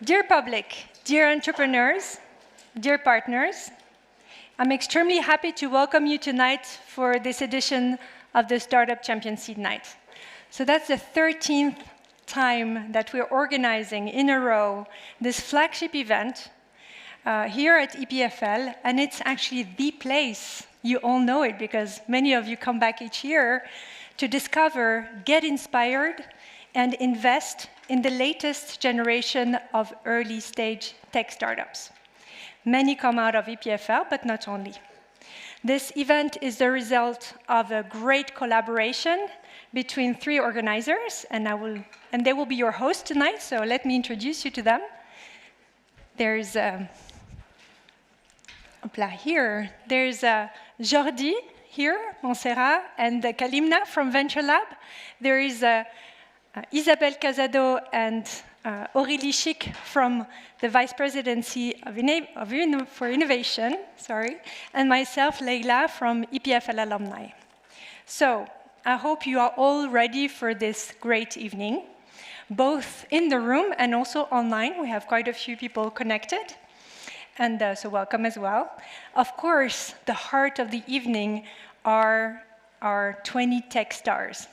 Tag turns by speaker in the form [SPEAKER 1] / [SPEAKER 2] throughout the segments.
[SPEAKER 1] Dear public, dear entrepreneurs, dear partners, I'm extremely happy to welcome you tonight for this edition of the Startup Champion Seed Night. So that's the 13th time that we're organizing in a row this flagship event here at EPFL, and it's actually the place, you all know it because many of you come back each year, to discover, get inspired, and invest in the latest generation of early-stage tech startups. Many come out of EPFL, but not only. This event is the result of a great collaboration between three organizers, and they will be your hosts tonight, so let me introduce you to them. There's There's Jordi here, Montserrat, and Kalimna from Venture Lab. There is Isabelle Casado and Aurélie Chic from the Vice Presidency for Innovation, and myself, Leila, from EPFL Alumni. So, I hope you are all ready for this great evening, both in the room and also online. We have quite a few people connected, and so welcome as well. Of course, the heart of the evening are our 20 tech stars.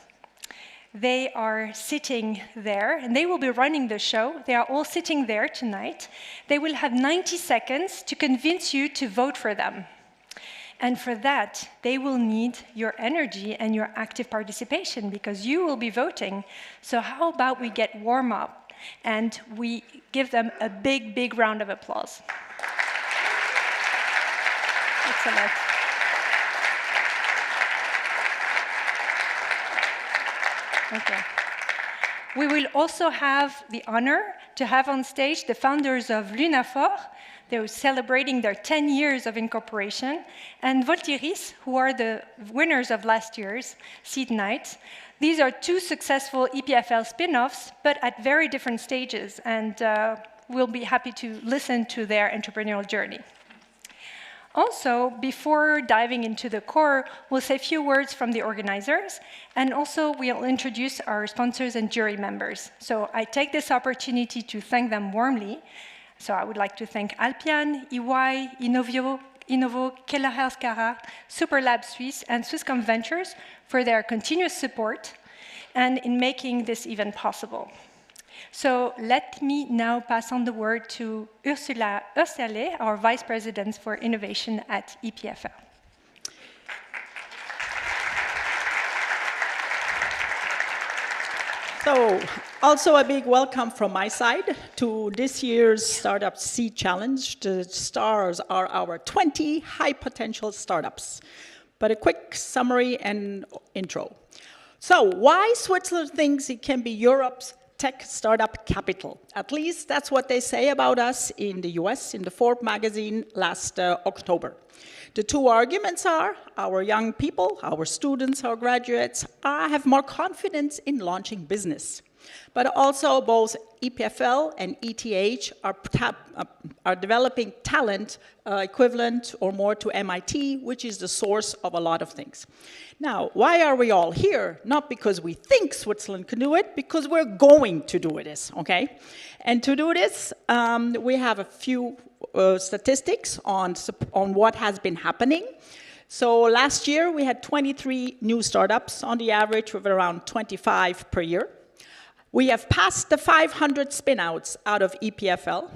[SPEAKER 1] They are sitting there, and they will be running the show. They are all sitting there tonight. They will have 90 seconds to convince you to vote for them. And for that, they will need your energy and your active participation because you will be voting. So how about we get warm up and we give them a big, big round of applause. Excellent. Okay. We will also have the honor to have on stage the founders of Lunaphore. They're celebrating their 10 years of incorporation, and Voltiris, who are the winners of last year's Seed Night. These are two successful EPFL spin-offs, but at very different stages, and we'll be happy to listen to their entrepreneurial journey. Also, before diving into the core, we'll say a few words from the organizers, and also we'll introduce our sponsors and jury members. So I take this opportunity to thank them warmly. So I would like to thank Alpian, EY, Innovo, Keller Healthcare, Superlab Suisse, and Swisscom Ventures for their continuous support and in making this event possible. So let me now pass on the word to Ursula Osterle, our Vice President for Innovation at EPFL.
[SPEAKER 2] So, also a big welcome from my side to this year's Startup Seed Challenge. The stars are our 20 high-potential startups. But a quick summary and intro. So, why Switzerland thinks it can be Europe's tech startup capital. At least that's what they say about us in the US, in the Forbes magazine last October. The two arguments are our young people, our students, our graduates have more confidence in launching business. But also both EPFL and ETH are developing talent equivalent or more to MIT, which is the source of a lot of things. Now, why are we all here? Not because we think Switzerland can do it, because we're going to do this, okay? And to do this, we have a few statistics on what has been happening. So last year, we had 23 new startups on the average of around 25 per year. We have passed the 500 spin-outs out of EPFL,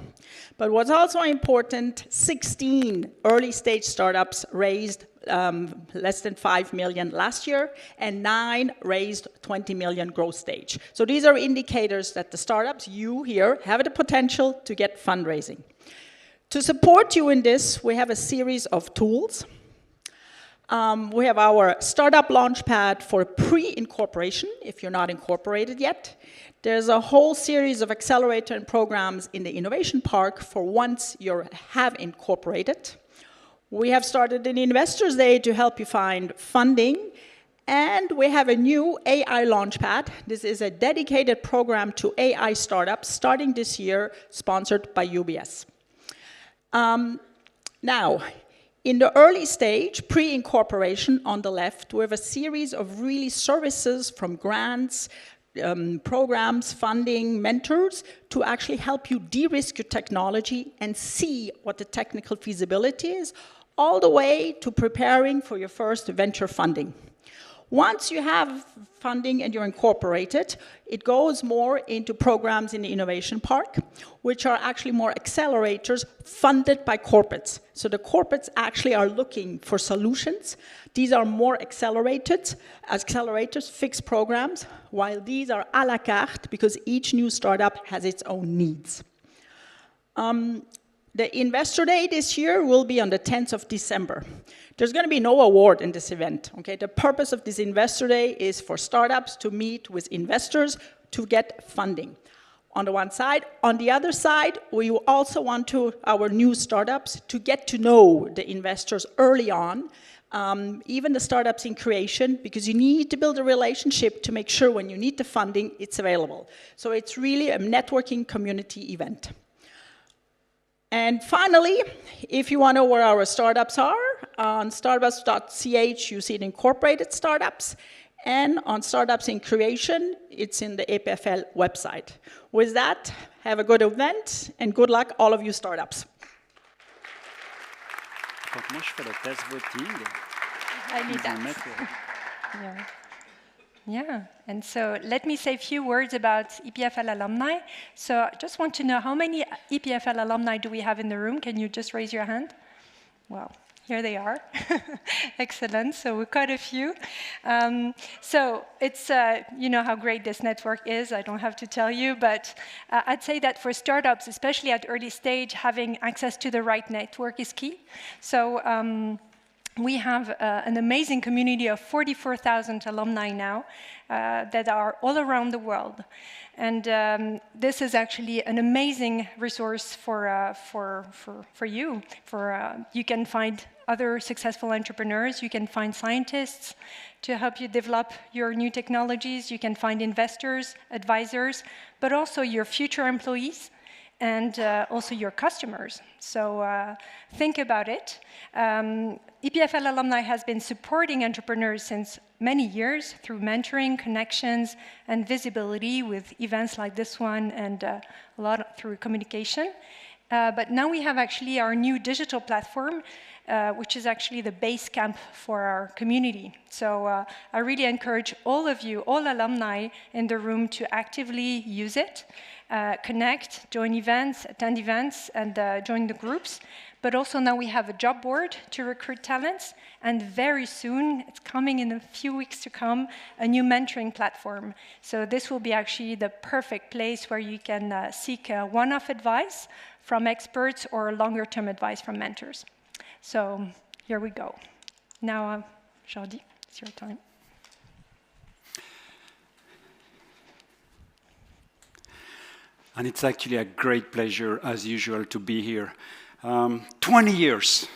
[SPEAKER 2] but what's also important, 16 early-stage startups raised less than 5 million last year, and 9 raised 20 million growth stage. So these are indicators that the startups, you here, have the potential to get fundraising. To support you in this, we have a series of tools. We have our Startup Launchpad for pre-incorporation, if you're not incorporated yet. There's a whole series of accelerator and programs in the Innovation Park for once you have incorporated. We have started an Investors Day to help you find funding. And we have a new AI Launchpad. This is a dedicated program to AI startups starting this year, sponsored by UBS. Now, in the early stage, pre-incorporation on the left, we have a series of really services from grants, programs, funding, mentors to actually help you de-risk your technology and see what the technical feasibility is, all the way to preparing for your first venture funding. Once you have funding and you're incorporated, it goes more into programs in the Innovation Park, which are actually more accelerators funded by corporates. So the corporates actually are looking for solutions. These are more accelerators, fixed programs, while these are à la carte because each new startup has its own needs. The Investor Day this year will be on the 10th of December. There's going to be no award in this event. Okay? The purpose of this Investor Day is for startups to meet with investors to get funding. On the one side. On the other side, we also want our new startups to get to know the investors early on, even the startups in creation, because you need to build a relationship to make sure when you need the funding, it's available. So it's really a networking community event. And finally, if you want to know where our startups are, on startups.ch, you see the incorporated startups, and on startups in creation, it's in the EPFL website. With that, have a good event, and good luck, all of you startups.
[SPEAKER 1] I need that. Yeah. Yeah, and so let me say a few words about EPFL alumni. So I just want to know how many EPFL alumni do we have in the room? Can you just raise your hand? Well, here they are. Excellent, so we've got a few. So it's, you know how great this network is, I don't have to tell you, but I'd say that for startups, especially at early stage, having access to the right network is key. So we have an amazing community of 44,000 alumni now that are all around the world. And this is actually an amazing resource for you. You can find other successful entrepreneurs, you can find scientists to help you develop your new technologies, you can find investors, advisors, but also your future employees and also your customers. So think about it. EPFL Alumni has been supporting entrepreneurs since many years through mentoring, connections, and visibility with events like this one and a lot through communication. But now we have actually our new digital platform, which is actually the base camp for our community. So I really encourage all of you, all alumni in the room to actively use it, connect, join events, attend events, and join the groups. But also now we have a job board to recruit talents, and very soon, it's coming in a few weeks to come, a new mentoring platform. So this will be actually the perfect place where you can seek one-off advice from experts or longer-term advice from mentors. So here we go. Now, Jordi, it's your time.
[SPEAKER 3] And it's actually a great pleasure, as usual, to be here. 20 years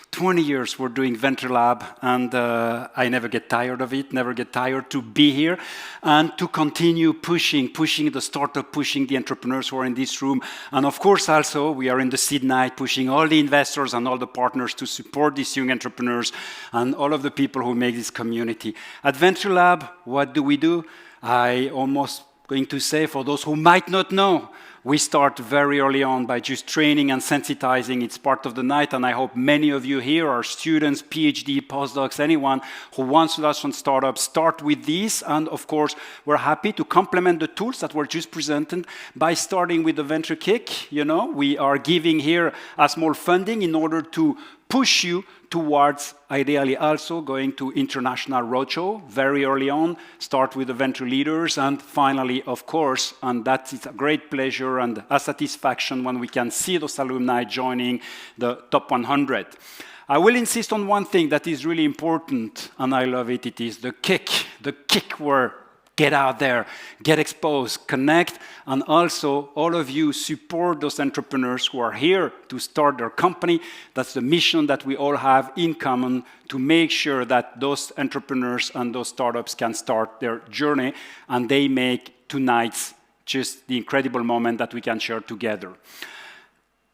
[SPEAKER 3] we're doing Venture Lab, and I never get tired of it, never get tired to be here, and to continue pushing the startup, pushing the entrepreneurs who are in this room. And of course, also, we are in the seed night, pushing all the investors and all the partners to support these young entrepreneurs and all of the people who make this community. At Venture Lab, what do? I almost going to say, for those who might not know, we start very early on by just training and sensitizing. It's part of the night, and I hope many of you here are students, PhD, postdocs, anyone who wants to launch on startups, start with these. And of course, we're happy to complement the tools that were just presented by starting with the Venture Kick. You know, we are giving here a small funding in order to push you towards, ideally also, going to international roadshow very early on, start with the venture leaders, and finally, of course, and that is a great pleasure and a satisfaction when we can see those alumni joining the top 100. I will insist on one thing that is really important, and I love it. It is the kick where get out there, get exposed, connect, and also all of you support those entrepreneurs who are here to start their company. That's the mission that we all have in common, to make sure that those entrepreneurs and those startups can start their journey, and they make tonight's just the incredible moment that we can share together.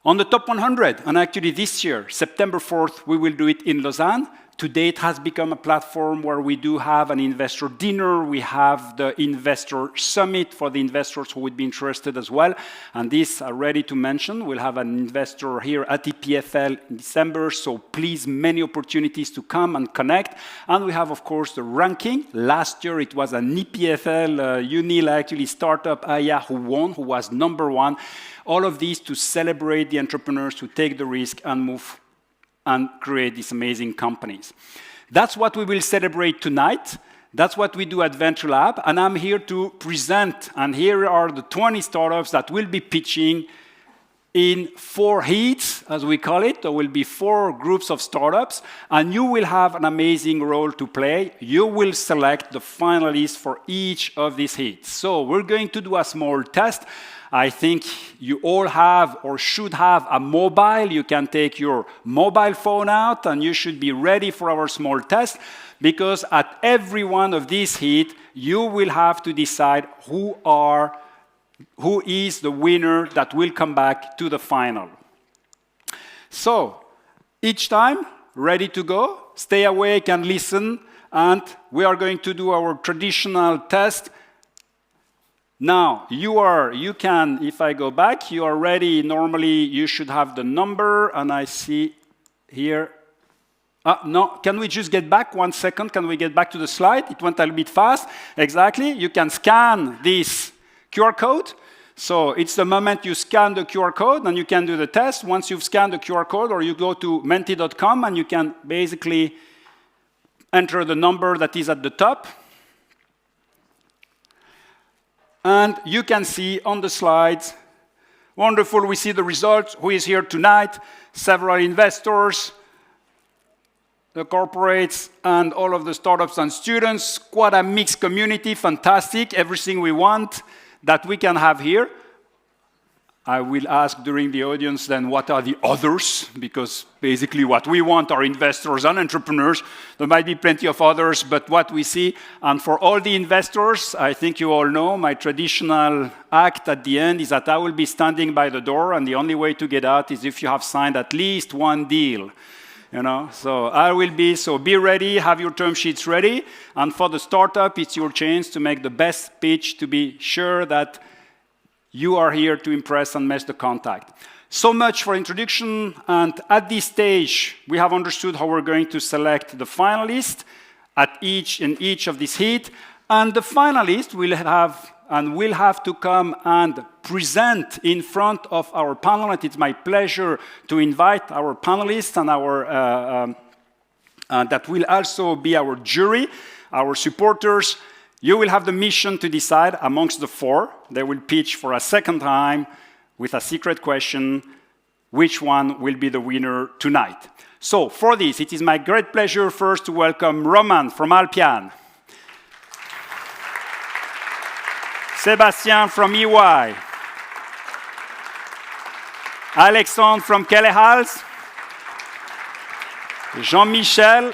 [SPEAKER 3] On the top 100, and actually this year, September 4th, we will do it in Lausanne. Today it has become a platform where we do have an investor dinner. We have the investor summit for the investors who would be interested as well. And this, ready to mention, we'll have an investor here at EPFL in December. So please, many opportunities to come and connect. And we have, of course, the ranking. Last year it was an EPFL UNIL, actually startup AYA who won, who was #1. All of these to celebrate the entrepreneurs who take the risk and move and create these amazing companies. That's what we will celebrate tonight. That's what we do at Venture Lab. And I'm here to present, and here are the 20 startups that will be pitching in 4 heats, as we call it. There will be 4 groups of startups, and you will have an amazing role to play. You will select the finalists for each of these heats. So we're going to do a small test. I think you all have or should have a mobile. You can take your mobile phone out and you should be ready for our small test, because at every one of these heats, you will have to decide who is the winner that will come back to the final. So each time, ready to go, stay awake and listen, and we are going to do our traditional test. Now, you can, if I go back, you are ready. Normally, you should have the number, and I see here. No, can we just get back 1 second? Can we get back to the slide? It went a little bit fast. Exactly. You can scan this QR code. So it's the moment you scan the QR code, and you can do the test. Once you've scanned the QR code, or you go to menti.com, and you can basically enter the number that is at the top. And you can see on the slides, wonderful, we see the results. Who is here tonight? Several investors, the corporates, and all of the startups and students. Quite a mixed community, fantastic. Everything we want that we can have here. I will ask during the audience then what are the others, because basically what we want are investors and entrepreneurs. There might be plenty of others, but what we see, and for all the investors, I think you all know my traditional act at the end is that I will be standing by the door, and the only way to get out is if you have signed at least 1 deal. You know, so I will be, so be ready, have your term sheets ready, and for the startup, it's your chance to make the best pitch to be sure that you are here to impress and make the contact. So much for introduction, and at this stage, we have understood how we're going to select the finalists in each of these heats, and the finalists will have to come and present in front of our panel, and it's my pleasure to invite our panelists and that will also be our jury, our supporters. You will have the mission to decide amongst the 4. They will pitch for a second time with a secret question, which one will be the winner tonight. So for this, it is my great pleasure first to welcome Roman from Alpian, Sébastien from EY, Alexandre from Kelehals, Jean-Michel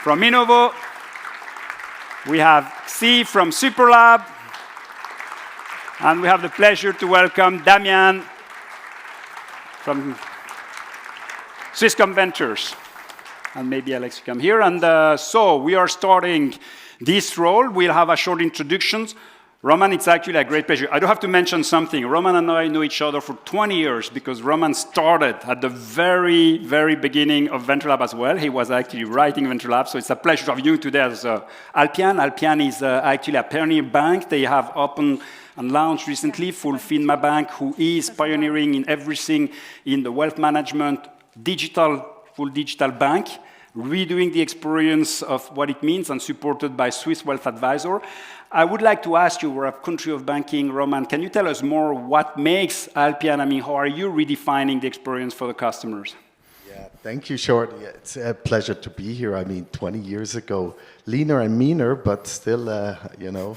[SPEAKER 3] from Innovo. We have C from Superlab, and we have the pleasure to welcome Damien from Swisscom Ventures. And maybe Alex come here. And so we are starting this role. We'll have a short introduction. Roman, it's actually a great pleasure. I do have to mention something. Roman and I know each other for 20 years because Roman started at the very, very beginning of Venture Lab as well. He was actually writing Venture Lab, so it's a pleasure to have you today as Alpian. Alpian is actually a pioneer bank. They have opened and launched recently Fulfilma Bank, who is pioneering in everything in the wealth management, full digital bank, redoing the experience of what it means and supported by Swiss Wealth Advisor. I would like to ask you, we're a country of banking, Roman, can you tell us more what makes Alpian? I mean, how are you redefining the experience for the customers?
[SPEAKER 4] Yeah, thank you, Short. Yeah, it's a pleasure to be here. I mean, 20 years ago, leaner and meaner, but still, you know.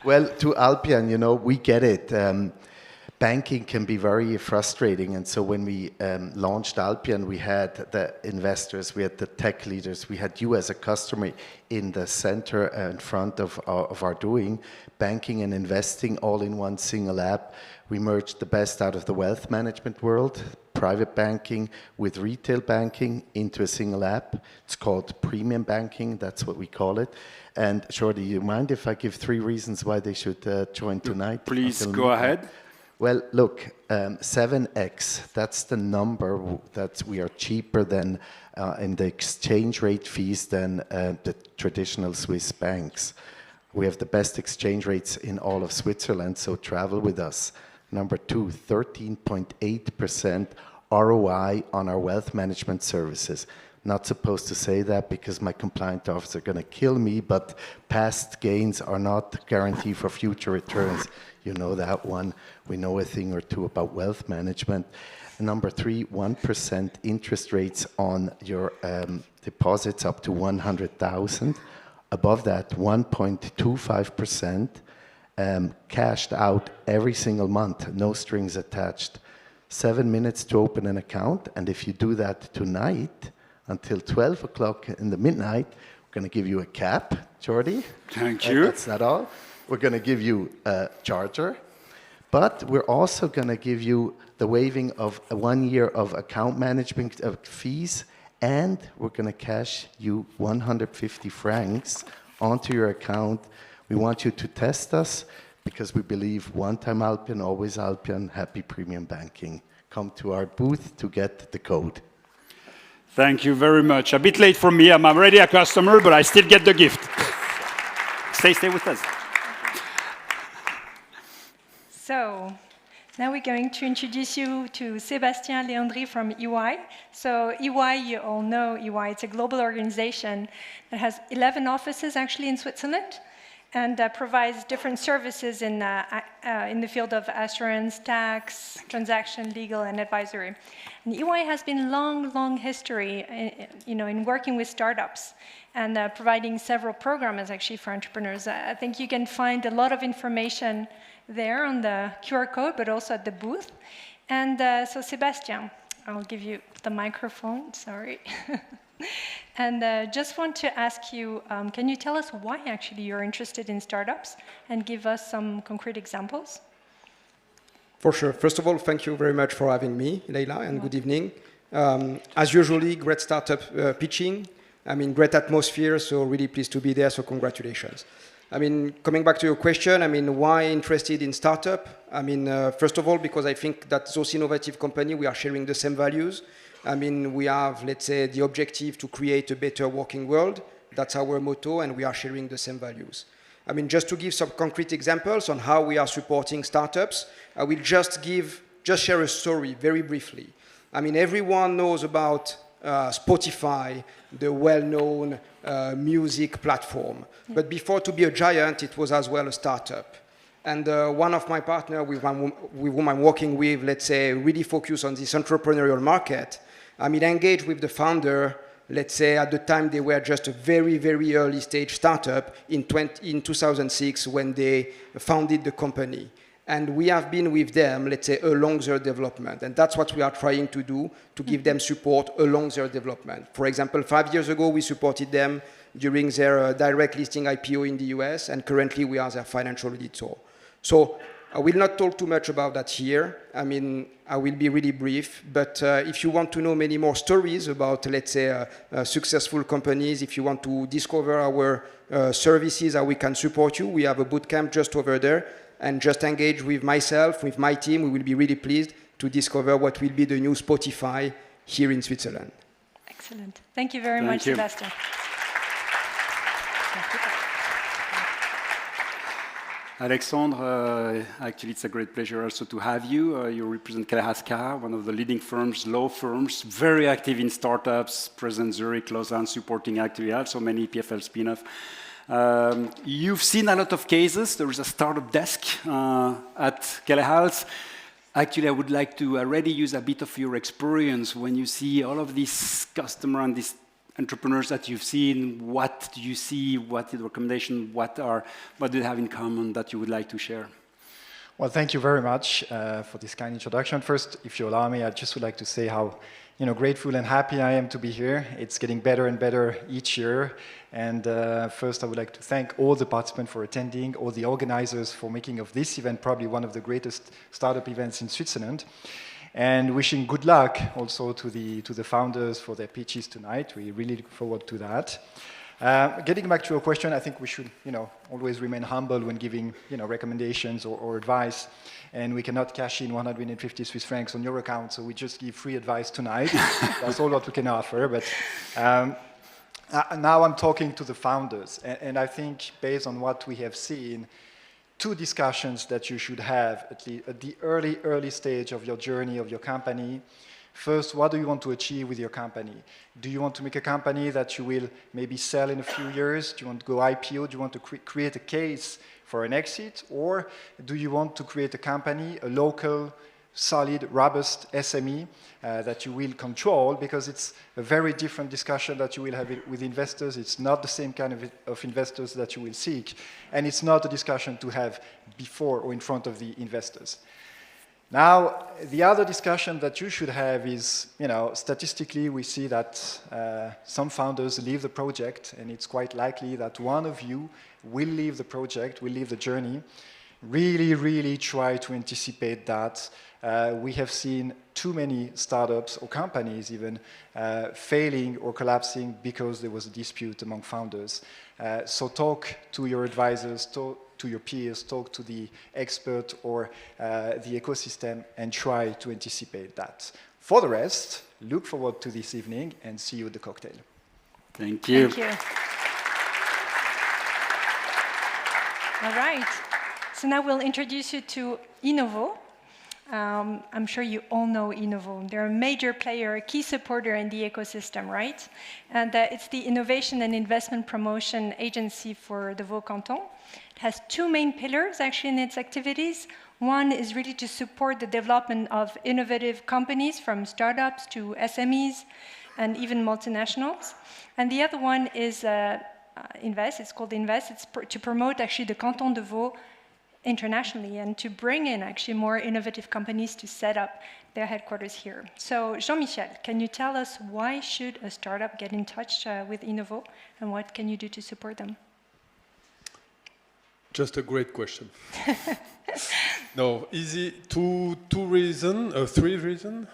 [SPEAKER 4] Well, to Alpian, you know, we get it. Banking can be very frustrating, and so when we launched Alpian, we had the investors, we had the tech leaders, we had you as a customer in the center and front of our doing, banking and investing all in one single app. We merged the best out of the wealth management world, private banking with retail banking into a single app. It's called premium banking, that's what we call it. And Jordi, you mind if I give 3 reasons why they should join tonight?
[SPEAKER 3] Please go ahead.
[SPEAKER 4] Well, look, 7x, that's the number that we are cheaper than in the exchange rate fees than the traditional Swiss banks. We have the best exchange rates in all of Switzerland, so travel with us. Number 2, 13.8% ROI on our wealth management services. Not supposed to say that because my compliance officer is going to kill me, but past gains are not guarantee for future returns. You know that one. We know a thing or two about wealth management. And number 3, 1% interest rates on your deposits up to 100,000. Above that, 1.25% cashed out every single month, no strings attached. 7 minutes to open an account, and if you do that tonight, until 12 o'clock in the midnight, we're going to give you a cap, Jordi.
[SPEAKER 3] Thank you.
[SPEAKER 4] That's not all. We're going to give you a charger, but we're also going to give you the waiving of 1 year of account management fees, and we're going to cash you 150 francs onto your account. We want you to test us because we believe one time Alpian, always Alpian, happy premium banking. Come to our booth to get the code.
[SPEAKER 3] Thank you very much. A bit late for me. I'm already a customer, but I still get the gift. Stay with us.
[SPEAKER 1] So now we're going to introduce you to Sébastien Léandri from EY. So EY, you all know EY. It's a global organization that has 11 offices actually in Switzerland and provides different services in the field of assurance, tax, transaction, legal, and advisory. And EY has been long history, in working with startups and providing several programs actually for entrepreneurs. I think you can find a lot of information there on the QR code, but also at the booth. And so Sébastien, I'll give you the microphone, sorry. And just want to ask you, can you tell us why actually you're interested in startups and give us some concrete examples?
[SPEAKER 5] For sure. First of all, thank you very much for having me, Leila, and good evening. As usually, great startup pitching. Great atmosphere, so really pleased to be there, so congratulations. Coming back to your question, why interested in startup? First of all, because I think that those innovative companies, we are sharing the same values. We have, let's say, the objective to create a better working world. That's our motto, and we are sharing the same values. Just to give some concrete examples on how we are supporting startups, I will just share a story very briefly. Everyone knows about Spotify, the well-known music platform. But before to be a giant, it was as well a startup. And one of my partners with whom I'm working with, let's say, really focus on this entrepreneurial market. Engaged with the founder, let's say at the time they were just a very, very early stage startup in 2006 when they founded the company. And we have been with them, let's say, along their development. And that's what we are trying to do, to give them support along their development. For example, 5 years ago, we supported them during their direct listing IPO in the US, and currently we are their financial editor. So I will not talk too much about that here. I will be really brief, but if you want to know many more stories about, let's say, successful companies, if you want to discover our services, how we can support you, we have a bootcamp just over there, and just engage with myself, with my team. We will be really pleased to discover what will be the new Spotify here in Switzerland.
[SPEAKER 1] Excellent. Thank you very much, Sébastien.
[SPEAKER 3] Alexandre, actually it's a great pleasure also to have you. You represent Kelleher, one of the leading firms, law firms, very active in startups, present Zurich, Lausanne, supporting actually also many EPFL spin-off. You've seen a lot of cases. There is a startup desk at Kelleher. Actually, I would like to already use a bit of your experience when you see all of these customers and these entrepreneurs that you've seen. What do you see? What is the recommendation? What do they have in common that you would like to share?
[SPEAKER 6] Well, thank you very much for this kind introduction. First, if you allow me, I just would like to say how grateful and happy I am to be here. It's getting better and better each year. And first, I would like to thank all the participants for attending, all the organizers for making of this event probably one of the greatest startup events in Switzerland. And wishing good luck also to the founders for their pitches tonight. We really look forward to that. Getting back to your question, I think we should, always remain humble when giving, recommendations or advice. And we cannot cash in 150 Swiss francs on your account, so we just give free advice tonight. That's all what we can offer. But now I'm talking to the founders, and I think based on what we have seen, 2 discussions that you should have at the early stage of your journey of your company. First, what do you want to achieve with your company? Do you want to make a company that you will maybe sell in a few years? Do you want to go IPO? Do you want to create a case for an exit? Or do you want to create a company, a local, solid, robust SME that you will control? Because it's a very different discussion that you will have with investors. It's not the same kind of investors that you will seek. And it's not a discussion to have before or in front of the investors. Now, the other discussion that you should have is, statistically we see that some founders leave the project, and it's quite likely that one of you will leave the project, will leave the journey. Really, really try to anticipate that. We have seen too many startups or companies even failing or collapsing because there was a dispute among founders. So talk to your advisors, talk to your peers, talk to the expert or the ecosystem, and try to anticipate that. For the rest, look forward to this evening and see you at the cocktail.
[SPEAKER 3] Thank you.
[SPEAKER 1] Thank you. All right. So now we'll introduce you to Innovo. I'm sure you all know Innovo. They're a major player, a key supporter in the ecosystem, right? And it's the innovation and investment promotion agency for the Vaud Canton. It has 2 main pillars, actually, in its activities. One is really to support the development of innovative companies, from startups to SMEs and even multinationals. And the other one is Invest. It's called Invest. It's to promote, actually, the Canton de Vaud internationally and to bring in actually more innovative companies to set up their headquarters here. So Jean-Michel, can you tell us why should a startup get in touch with Innovo, and what can you do to support them?
[SPEAKER 7] Just a great question. No, easy. Three reasons.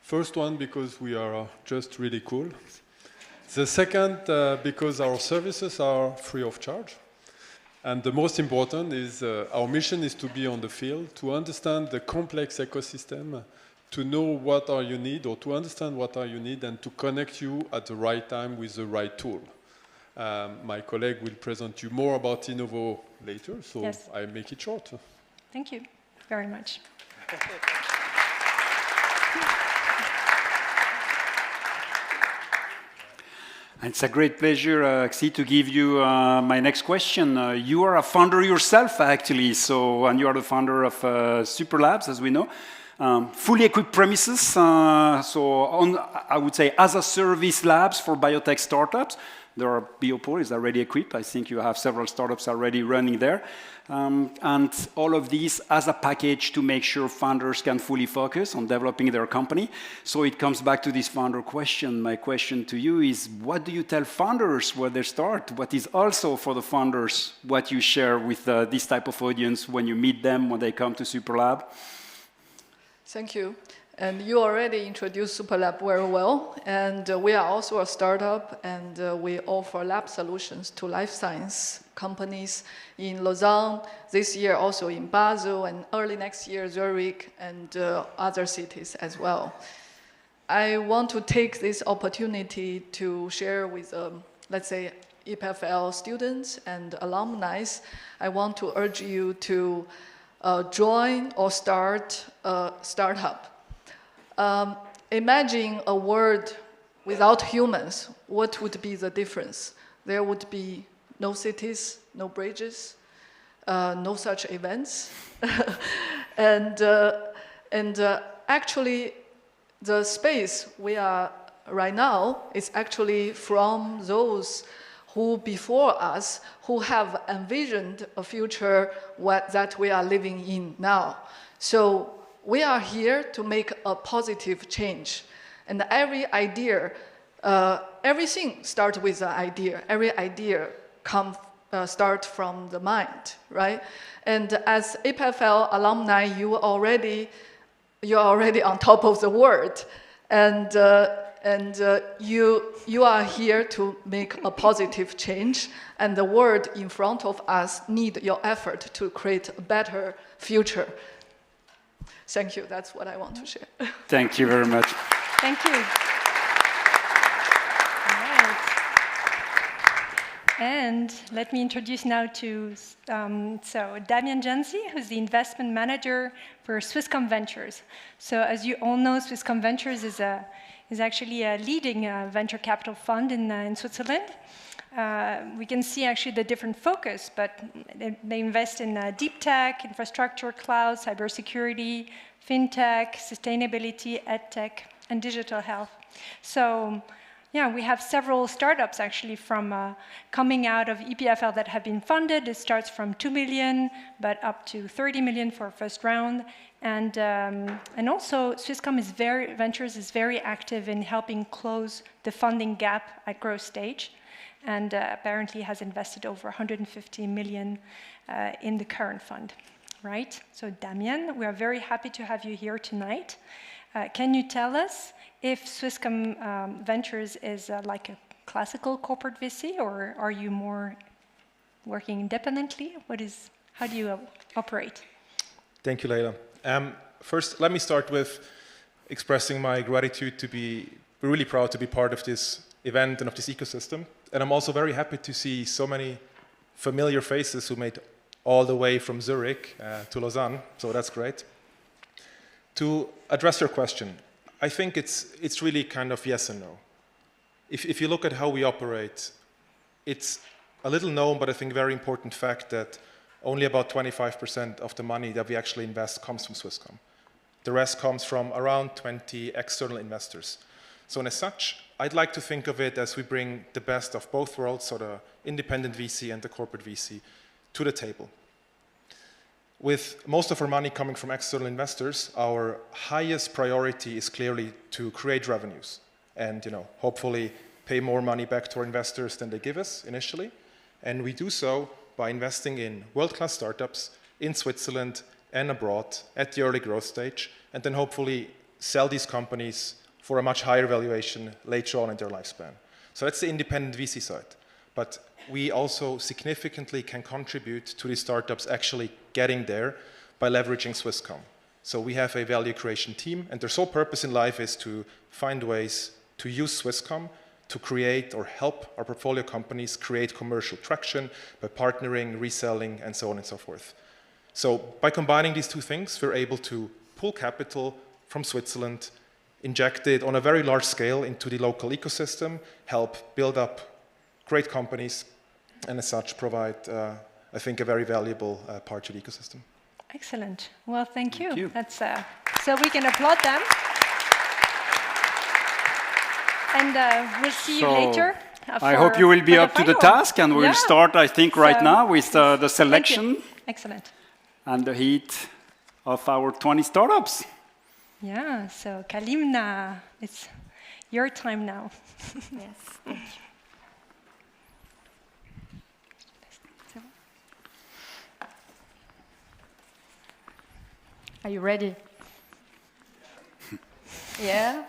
[SPEAKER 7] First one, because we are just really cool. The second, because our services are free of charge. And the most important is our mission is to be on the field, to understand the complex ecosystem, to know what are you need, or to understand what are you need, and to connect you at the right time with the right tool. My colleague will present you more about Innovo later, so yes. I make it short.
[SPEAKER 1] Thank you very much.
[SPEAKER 3] It's a great pleasure, Xi, to give you my next question. You are a founder yourself, actually, and you are the founder of Superlabs, as we know. Fully equipped premises, I would say, as a service labs for biotech startups. There are Biopol already equipped. I think you have several startups already running there. And all of these as a package to make sure founders can fully focus on developing their company. So it comes back to this founder question. My question to you is, what do you tell founders where they start? What is also for the founders what you share with this type of audience when you meet them, when they come to Superlab?
[SPEAKER 8] Thank you. And you already introduced Superlab very well. And we are also a startup, and we offer lab solutions to life science companies in Lausanne, this year also in Basel, and early next year, Zurich, and other cities as well. I want to take this opportunity to share with, let's say, EPFL students and alumni. I want to urge you to join or start a startup. Imagine a world without humans. What would be the difference? There would be no cities, no bridges, no such events. and actually, the space we are right now is actually from those who before us, who have envisioned a future that we are living in now. So we are here to make a positive change. And every idea, everything starts with an idea. Every idea start from the mind, right? And as EPFL alumni, you already you're already on top of the world, and you are here to make a positive change, and the world in front of us need your effort to create a better future. Thank you. That's what I want to share.
[SPEAKER 3] Thank you very much.
[SPEAKER 1] Thank you. And let me introduce now to Damien Jansi, who's the investment manager for Swisscom Ventures. So as you all know, Swisscom Ventures is actually a leading venture capital fund in Switzerland. We can see actually the different focus, but they invest in deep tech, infrastructure, cloud, cybersecurity, fintech, sustainability, edtech, and digital health. So yeah, we have several startups actually from coming out of EPFL that have been funded. It starts from 2 million, but up to 30 million for a first round. And also Swisscom Ventures is very active in helping close the funding gap at growth stage, and apparently has invested over 150 million in the current fund, right? So Damien, we are very happy to have you here tonight. Can you tell us if Swisscom Ventures is like a classical corporate VC, or are you more working independently? How do you operate?
[SPEAKER 9] Thank you, Leila. First, let me start with expressing my gratitude to be really proud to be part of this event and of this ecosystem. And I'm also very happy to see so many familiar faces who made all the way from Zurich to Lausanne, so that's great. To address your question, I think it's really kind of yes and no. If you look at how we operate, it's a little known, but I think very important fact that only about 25% of the money that we actually invest comes from Swisscom. The rest comes from around 20 external investors. So as such, I'd like to think of it as we bring the best of both worlds, so the independent VC and the corporate VC, to the table. With most of our money coming from external investors, our highest priority is clearly to create revenues and, hopefully pay more money back to our investors than they give us initially. And we do so by investing in world-class startups in Switzerland and abroad at the early growth stage, and then hopefully sell these companies for a much higher valuation later on in their lifespan. So that's the independent VC side. But we also significantly can contribute to these startups actually getting there by leveraging Swisscom. So we have a value creation team, and their sole purpose in life is to find ways to use Swisscom to create or help our portfolio companies create commercial traction by partnering, reselling, and so on and so forth. So by combining these two things, we're able to pull capital from Switzerland, inject it on a very large scale into the local ecosystem, help build up great companies, and as such provide, I think, a very valuable part to the ecosystem.
[SPEAKER 1] Excellent. Well, thank you. That's so we can applaud them. And we'll see you later.
[SPEAKER 3] I hope you will be up to the task, and we'll start, I think, right now with the selection.
[SPEAKER 1] Excellent.
[SPEAKER 3] And the heat of our 20 startups.
[SPEAKER 1] Yeah, so Kalimna, it's your time now.
[SPEAKER 10] Yes, thank you. Are you ready? Yeah?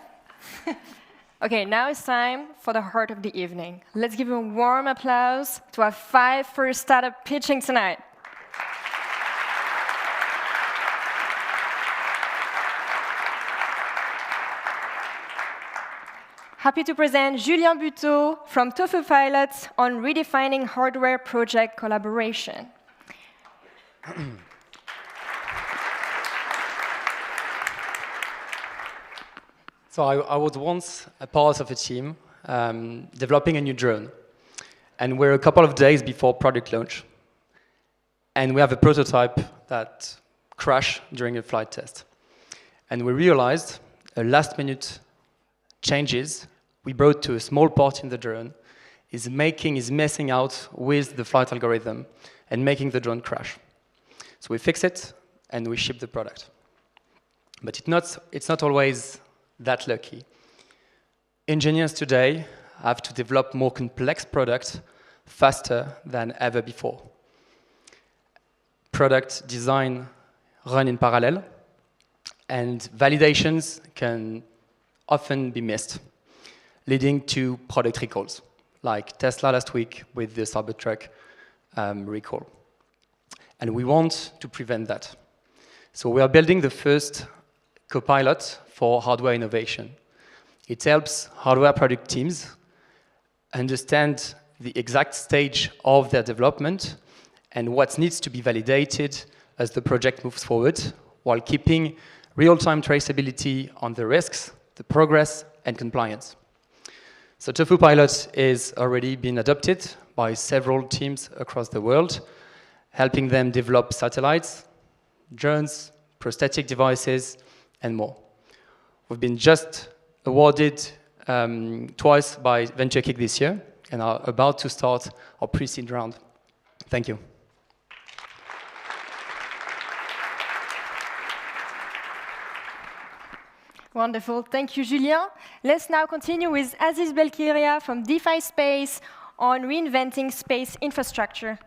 [SPEAKER 10] Okay, now it's time for the heart of the evening. Let's give a warm applause to our 5 first startup pitching tonight. Happy to present Julien Buteau from Tofu Pilots on redefining hardware project collaboration.
[SPEAKER 11] So I was once a part of a team developing a new drone. And we're a couple of days before product launch. And we have a prototype that crashed during a flight test. And we realized a last-minute changes we brought to a small part in the drone is messing out with the flight algorithm and making the drone crash. So we fix it and we ship the product. But it's not always that lucky. Engineers today have to develop more complex products faster than ever before. Product design run in parallel, and validations can often be missed, leading to product recalls, like Tesla last week with the Cybertruck recall. And we want to prevent that. So we are building the first copilot for hardware innovation. It helps hardware product teams understand the exact stage of their development and what needs to be validated as the project moves forward, while keeping real-time traceability on the risks, the progress, and compliance. So Tofu Pilot is already been adopted by several teams across the world, helping them develop satellites, drones, prosthetic devices, and more. We've been just awarded twice by VentureKick this year and are about to start our pre-seed round. Thank you.
[SPEAKER 10] Wonderful. Thank you, Julien. Let's now continue with Aziz Belkiria from DeFi Space on reinventing space infrastructure.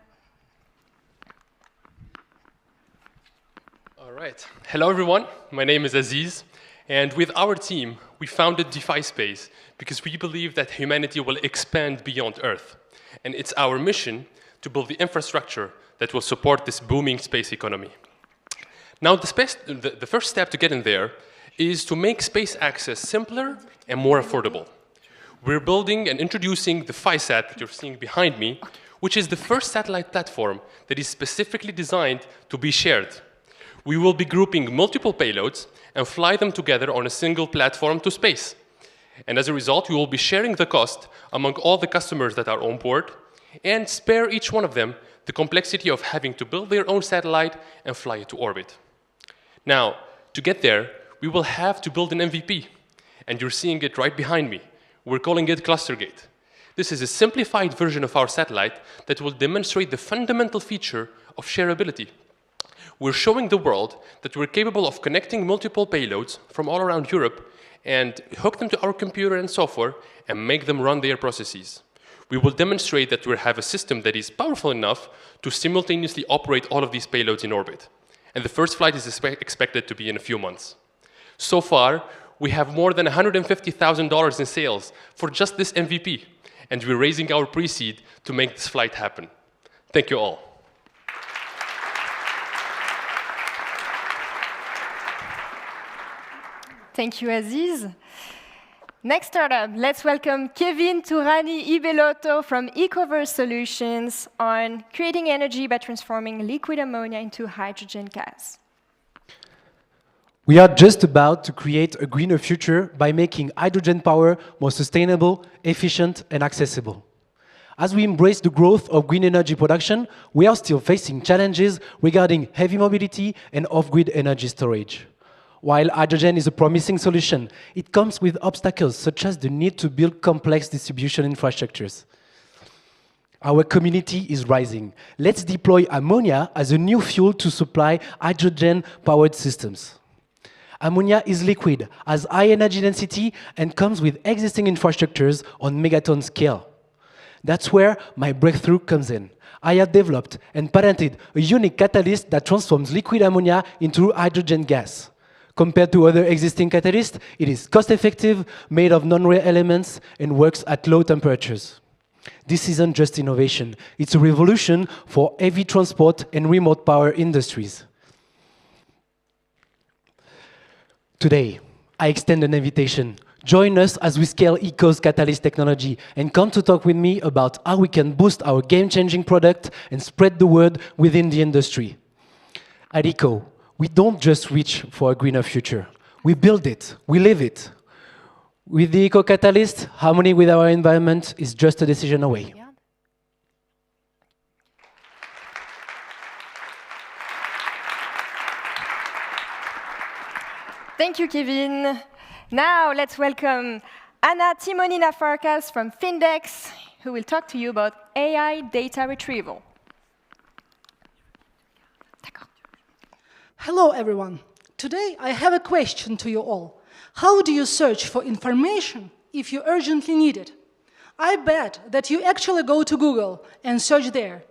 [SPEAKER 12] All right. Hello, everyone. My name is Aziz. And with our team, we founded DeFi Space because we believe that humanity will expand beyond Earth. And it's our mission to build the infrastructure that will support this booming space economy. Now, the first step to get in there is to make space access simpler and more affordable. We're building and introducing the FiSat that you're seeing behind me, which is the first satellite platform that is specifically designed to be shared. We will be grouping multiple payloads and fly them together on a single platform to space. And as a result, we will be sharing the cost among all the customers that are on board and spare each one of them the complexity of having to build their own satellite and fly it to orbit. Now, to get there, we will have to build an MVP, and you're seeing it right behind me. We're calling it ClusterGate. This is a simplified version of our satellite that will demonstrate the fundamental feature of shareability. We're showing the world that we're capable of connecting multiple payloads from all around Europe and hook them to our computer and software and make them run their processes. We will demonstrate that we have a system that is powerful enough to simultaneously operate all of these payloads in orbit. And the first flight is expected to be in a few months. So far, we have more than $150,000 in sales for just this MVP, and we're raising our pre-seed to make this flight happen. Thank you all.
[SPEAKER 10] Thank you, Aziz. Next startup, let's welcome Kevin Turani Ibelotto from Ecoverse Solutions on creating energy by transforming liquid ammonia into hydrogen gas.
[SPEAKER 13] We are just about to create a greener future by making hydrogen power more sustainable, efficient, and accessible. As we embrace the growth of green energy production, we are still facing challenges regarding heavy mobility and off-grid energy storage. While hydrogen is a promising solution, it comes with obstacles such as the need to build complex distribution infrastructures. Our community is rising. Let's deploy ammonia as a new fuel to supply hydrogen-powered systems. Ammonia is liquid, has high energy density, and comes with existing infrastructures on megaton scale. That's where my breakthrough comes in. I have developed and patented a unique catalyst that transforms liquid ammonia into hydrogen gas. Compared to other existing catalysts, it is cost-effective, made of non-rare elements, and works at low temperatures. This isn't just innovation. It's a revolution for heavy transport and remote power industries. Today, I extend an invitation. Join us as we scale ECO's catalyst technology and come to talk with me about how we can boost our game-changing product and spread the word within the industry. At ECO, we don't just reach for a greener future. We build it, we live it. With the ECO catalyst, harmony with our environment is just a decision away.
[SPEAKER 10] Thank you, Kevin. Now let's welcome Anna Timonina Farkas from Findex, who will talk to you about AI data retrieval.
[SPEAKER 14] Hello, everyone. Today, I have a question to you all. How do you search for information if you urgently need it? I bet that you actually go to Google and search there.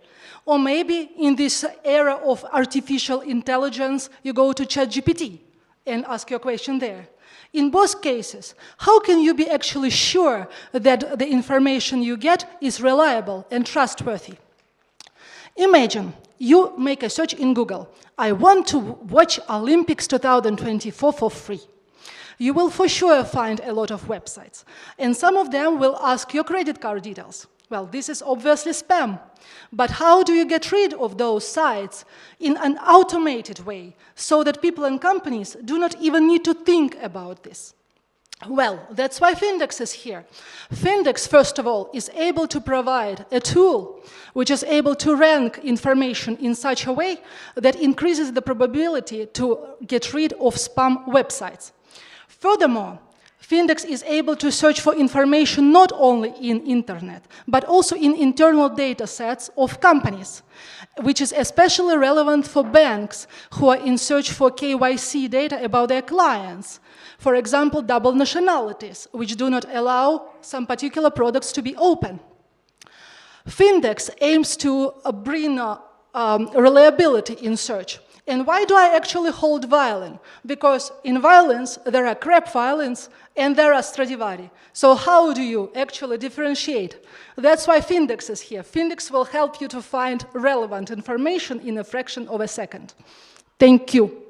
[SPEAKER 14] Or maybe in this era of artificial intelligence, you go to ChatGPT and ask your question there. In both cases, how can you be actually sure that the information you get is reliable and trustworthy? Imagine you make a search in Google. I want to watch Olympics 2024 for free. You will for sure find a lot of websites, and some of them will ask your credit card details. Well, this is obviously spam. But how do you get rid of those sites in an automated way so that people and companies do not even need to think about this? Well, that's why Findex is here. Findex, first of all, is able to provide a tool which is able to rank information in such a way that increases the probability to get rid of spam websites. Furthermore, Findex is able to search for information not only in internet, but also in internal data sets of companies, which is especially relevant for banks who are in search for KYC data about their clients. For example, double nationalities, which do not allow some particular products to be open. Findex aims to bring reliability in search. And why do I actually hold violin? Because in violins, there are crap violins and there are Stradivari. So how do you actually differentiate? That's why Findex is here. Findex will help you to find relevant information in a fraction of a second. Thank you.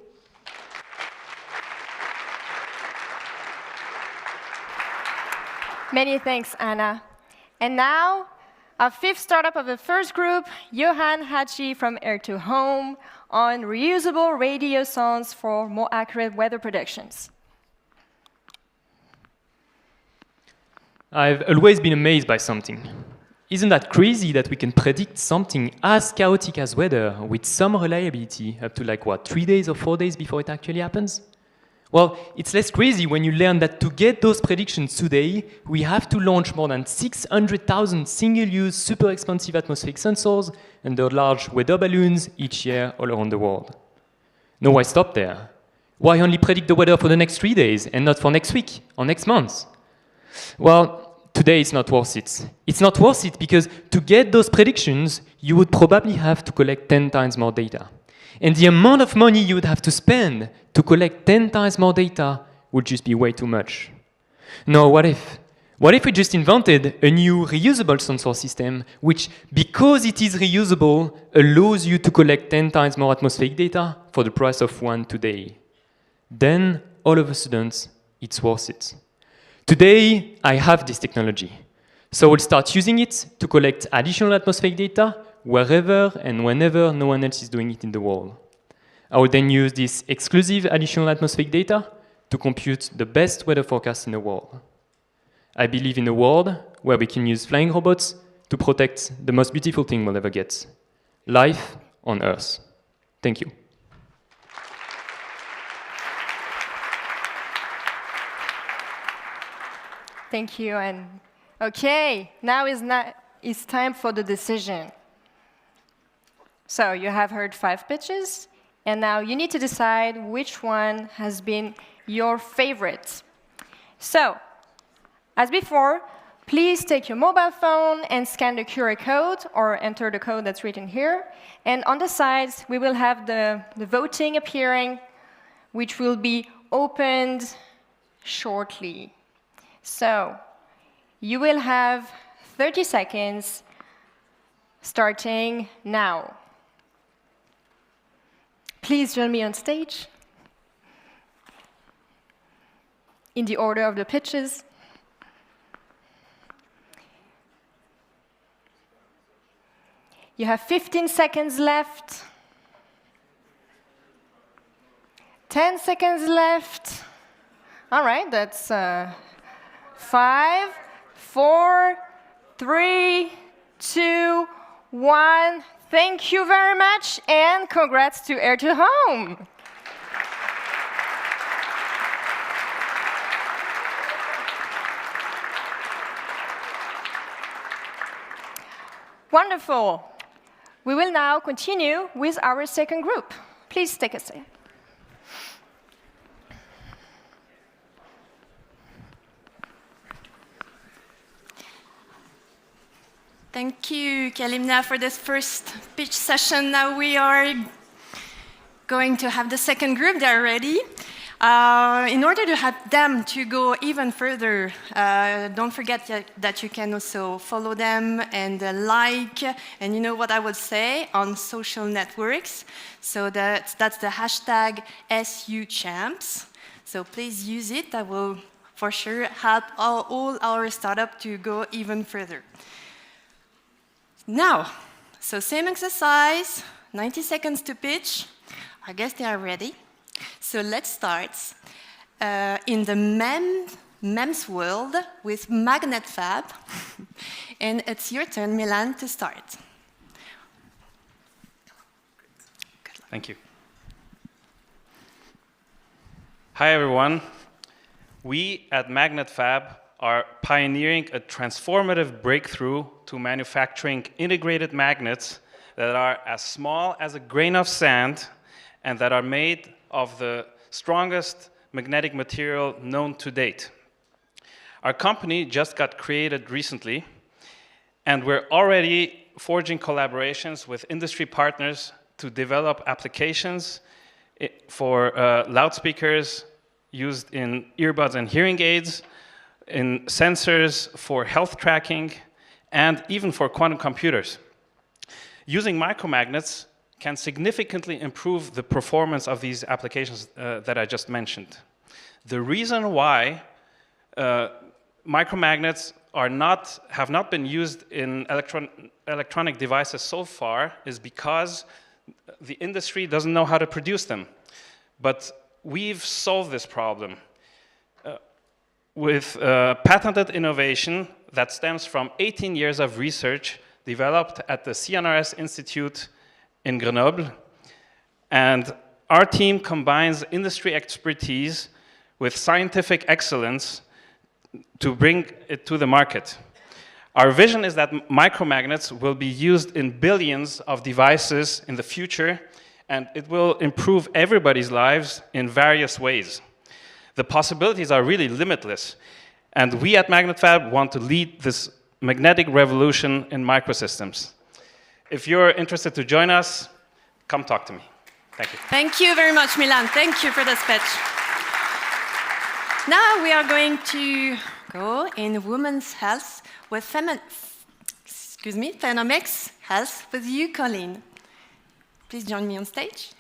[SPEAKER 10] Many thanks, Anna. And now, our fifth startup of the first group, Johan Haji from Air2Home, on reusable radio sounds for more accurate weather predictions.
[SPEAKER 15] I've always been amazed by something. Isn't that crazy that we can predict something as chaotic as weather with some reliability up to 3 days or 4 days before it actually happens? Well, it's less crazy when you learn that to get those predictions today, we have to launch more than 600,000 single-use, super expensive atmospheric sensors under large weather balloons each year all around the world. No, why stop there? Why only predict the weather for the next 3 days and not for next week or next month? Well, today it's not worth it. It's not worth it because to get those predictions, you would probably have to collect 10 times more data. And the amount of money you would have to spend to collect 10 times more data would just be way too much. No, what if? What if we just invented a new reusable sensor system which, because it is reusable, allows you to collect 10 times more atmospheric data for the price of one today? Then, all of a sudden, it's worth it. Today, I have this technology. So we'll start using it to collect additional atmospheric data wherever and whenever no one else is doing it in the world. I will then use this exclusive additional atmospheric data to compute the best weather forecast in the world. I believe in a world where we can use flying robots to protect the most beautiful thing we'll ever get, life on Earth. Thank you.
[SPEAKER 10] Thank you. And okay, now it's time for the decision. So you have heard 5 pitches, and now you need to decide which one has been your favorite. So, as before, please take your mobile phone and scan the QR code or enter the code that's written here. And on the sides, we will have the voting appearing, which will be opened shortly. So, you will have 30 seconds starting now. Please join me on stage in the order of the pitches. You have 15 seconds left. 10 seconds left. All right, that's 5, 4, 3, 2, 1. Thank you very much, and congrats to Air2Home. Wonderful. We will now continue with our second group. Please take a seat.
[SPEAKER 16] Thank you, Alumni, for this first pitch session. Now we are going to have the second group. They're ready. In order to help them to go even further, don't forget that you can also follow them and like, and you know what I would say, on social networks. So that's the hashtag SUChamps. So please use it. That will for sure help all our startups to go even further. Now, so same exercise, 90 seconds to pitch. I guess they are ready. So let's start in the MEMS world with Magnet Fab. And it's your turn, Milan, to start.
[SPEAKER 17] Thank you. Hi, everyone. We at Magnet Fab are pioneering a transformative breakthrough to manufacturing integrated magnets that are as small as a grain of sand and that are made of the strongest magnetic material known to date. Our company just got created recently, and we're already forging collaborations with industry partners to develop applications for loudspeakers used in earbuds and hearing aids, in sensors for health tracking, and even for quantum computers. Using micromagnets can significantly improve the performance of these applications that I just mentioned. The reason why micromagnets have not been used in electronic devices so far is because the industry doesn't know how to produce them. But we've solved this problem with patented innovation that stems from 18 years of research developed at the CNRS Institute in Grenoble. And our team combines industry expertise with scientific excellence to bring it to the market. Our vision is that micromagnets will be used in billions of devices in the future, and it will improve everybody's lives in various ways. The possibilities are really limitless, and we at Magnet Fab want to lead this magnetic revolution in microsystems. If you're interested to join us, come talk to me. Thank you.
[SPEAKER 16] Thank you very much, Milan. Thank you for the speech. Now we are going to go in women's health with Phenomics Health with you, Colleen. Please join me on stage.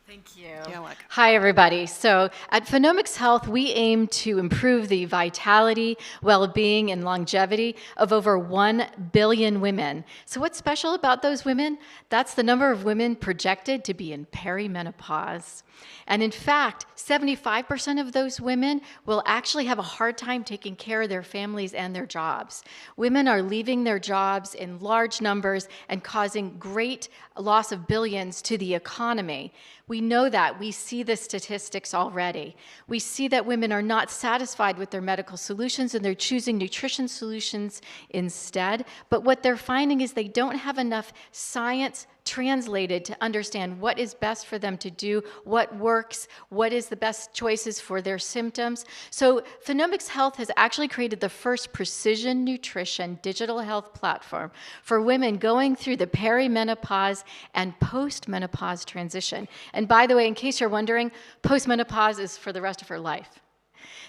[SPEAKER 18] Thank you. You're welcome. Hi, everybody. So at Phenomics Health, we aim to improve the vitality, well-being, and longevity of over 1 billion women. So what's special about those women? That's the number of women projected to be in perimenopause. And in fact, 75% of those women will actually have a hard time taking care of their families and their jobs. Women are leaving their jobs in large numbers and causing great loss of billions to the economy. We know that. We see the statistics already. We see that women are not satisfied with their medical solutions and they're choosing nutrition solutions instead. But what they're finding is they don't have enough science translated to understand what is best for them to do, what works, what is the best choices for their symptoms. So Phenomics Health has actually created the first precision nutrition digital health platform for women going through the perimenopause and postmenopause transition. And by the way, in case you're wondering, postmenopause is for the rest of her life.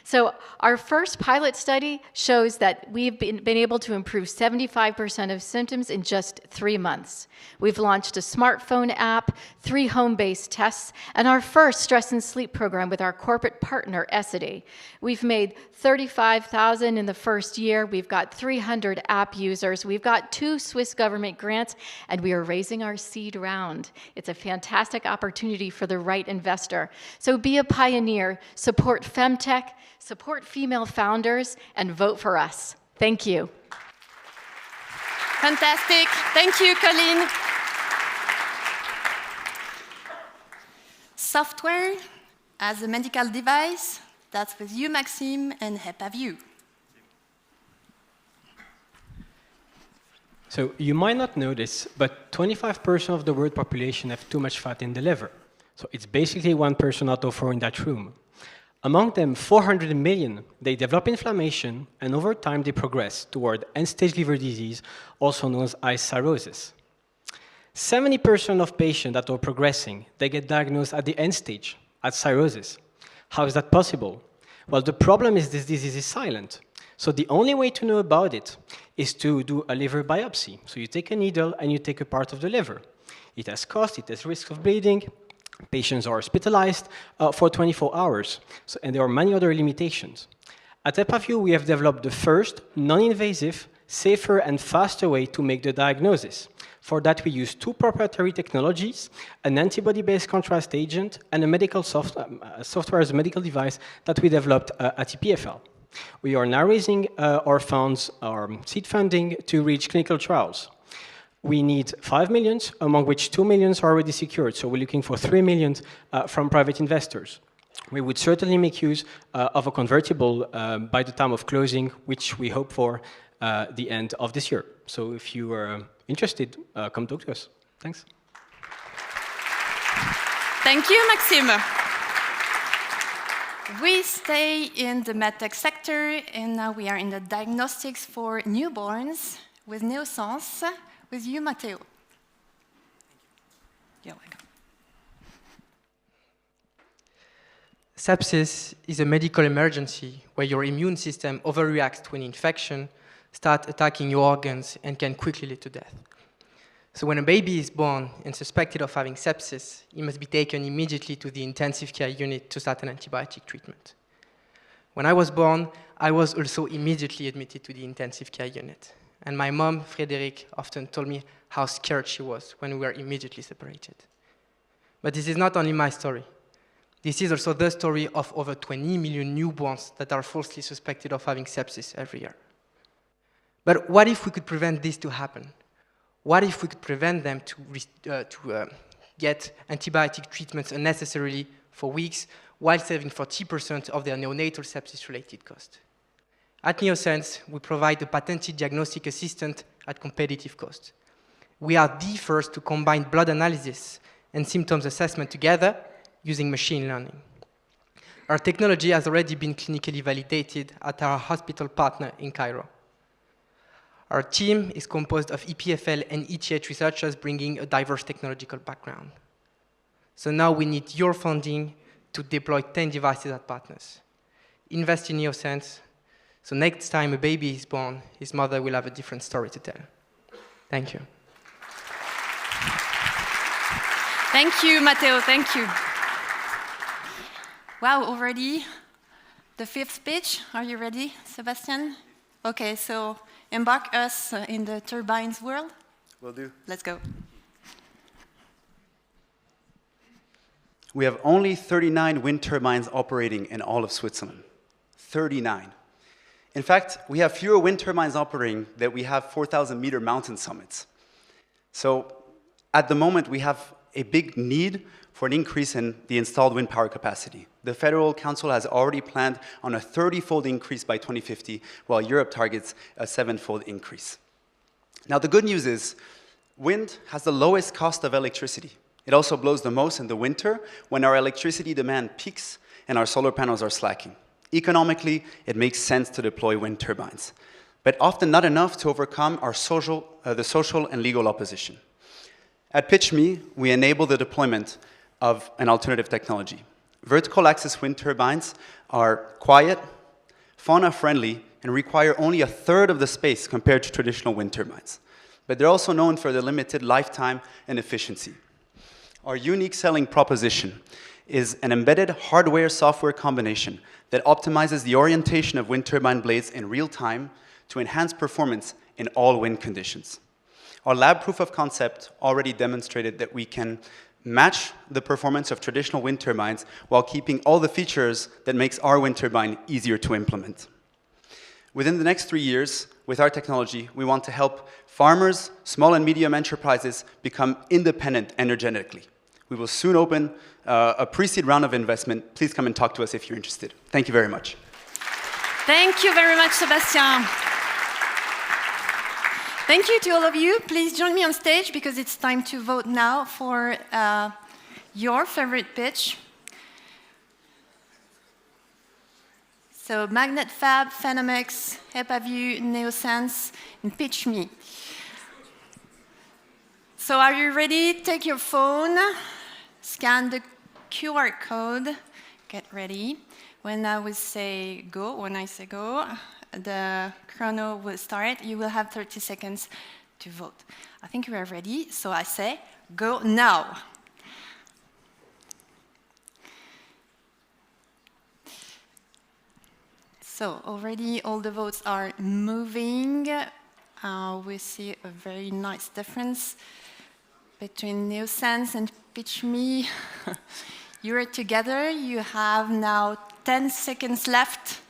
[SPEAKER 18] So our first pilot study shows that we've been able to improve 75% of symptoms in just 3 months. We've launched a smartphone app, 3 home-based tests, and our first stress and sleep program with our corporate partner, Essity. We've made 35,000 in the first year. We've got 300 app users. We've got 2 Swiss government grants, and we are raising our seed round. It's a fantastic opportunity for the right investor. So be a pioneer, support femtech, support female founders, and vote for us. Thank you.
[SPEAKER 16] Fantastic. Thank you, Colleen. Software as a medical device, that's with you, Maxime, and HEPAView.
[SPEAKER 19] So you might not know this, but 25% of the world population have too much fat in the liver. So it's basically 1 person out of 4 in that room. Among them, 400 million, they develop inflammation, and over time they progress toward end-stage liver disease, also known as cirrhosis. 70% of patients that are progressing, they get diagnosed at the end stage, at cirrhosis. How is that possible? Well, the problem is this disease is silent. So the only way to know about it is to do a liver biopsy. So you take a needle and you take a part of the liver. It has cost, it has risk of bleeding. Patients are hospitalized for 24 hours. So, and there are many other limitations. At EPFL, we have developed the first non-invasive, safer and faster way to make the diagnosis. For that, we use two proprietary technologies, an antibody-based contrast agent and a medical software as a medical device that we developed at EPFL. We are now raising our funds, our seed funding, to reach clinical trials. We need 5 million, among which 2 million are already secured, so we're looking for 3 million from private investors. We would certainly make use of a convertible by the time of closing, which we hope for the end of this year. So if you are interested, come talk to us. Thanks.
[SPEAKER 16] Thank you, Maxime. We stay in the medtech sector, and now we are in the diagnostics for newborns with Neosense. With you, Matteo. You're welcome.
[SPEAKER 20] Sepsis is a medical emergency where your immune system overreacts to an infection, starts attacking your organs, and can quickly lead to death. So when a baby is born and suspected of having sepsis, he must be taken immediately to the intensive care unit to start an antibiotic treatment. When I was born, I was also immediately admitted to the intensive care unit. And my mom, Frédéric, often told me how scared she was when we were immediately separated. But this is not only my story. This is also the story of over 20 million newborns that are falsely suspected of having sepsis every year. But what if we could prevent this to happen? What if we could prevent them to get antibiotic treatments unnecessarily for weeks while saving 40% of their neonatal sepsis-related cost? At Neosense, we provide a patented diagnostic assistant at competitive cost. We are the first to combine blood analysis and symptoms assessment together using machine learning. Our technology has already been clinically validated at our hospital partner in Cairo. Our team is composed of EPFL and ETH researchers bringing a diverse technological background. So now we need your funding to deploy 10 devices at partners. Invest in Neosense, so next time a baby is born, his mother will have a different story to tell. Thank you.
[SPEAKER 16] Thank you, Matteo, thank you. Wow, already the fifth pitch. Are you ready, Sebastian? Okay, so embark us in the turbines world.
[SPEAKER 21] Will do.
[SPEAKER 16] Let's go.
[SPEAKER 21] We have only 39 wind turbines operating in all of Switzerland. 39. In fact, we have fewer wind turbines operating than we have 4,000-meter mountain summits. So at the moment, we have a big need for an increase in the installed wind power capacity. The Federal Council has already planned on a 30-fold increase by 2050, while Europe targets a 7-fold increase. Now, the good news is wind has the lowest cost of electricity. It also blows the most in the winter when our electricity demand peaks and our solar panels are slacking. Economically, it makes sense to deploy wind turbines, but often not enough to overcome our the social and legal opposition. At PitchMe, we enable the deployment of an alternative technology. Vertical axis wind turbines are quiet, fauna-friendly, and require only a third of the space compared to traditional wind turbines. But they're also known for their limited lifetime and efficiency. Our unique selling proposition is an embedded hardware-software combination that optimizes the orientation of wind turbine blades in real time to enhance performance in all wind conditions. Our lab proof of concept already demonstrated that we can match the performance of traditional wind turbines while keeping all the features that makes our wind turbine easier to implement. Within the next 3 years, with our technology, we want to help farmers, small and medium enterprises become independent energetically. We will soon open a pre-seed round of investment. Please come and talk to us if you're interested. Thank you very much.
[SPEAKER 16] Thank you very much, Sebastian. Thank you to all of you. Please join me on stage because it's time to vote now for your favorite pitch. So Magnet Fab, Phenomex, EPFL, Neosense, and PitchMe. So So are you ready? Take your phone, scan the QR code, get ready. When I say go, the chrono will start. You will have 30 seconds to vote. I think we are ready, so I say go now. So already all the votes are moving. We see a very nice difference between Neosense and PitchMe. You're together. You have now 10 seconds left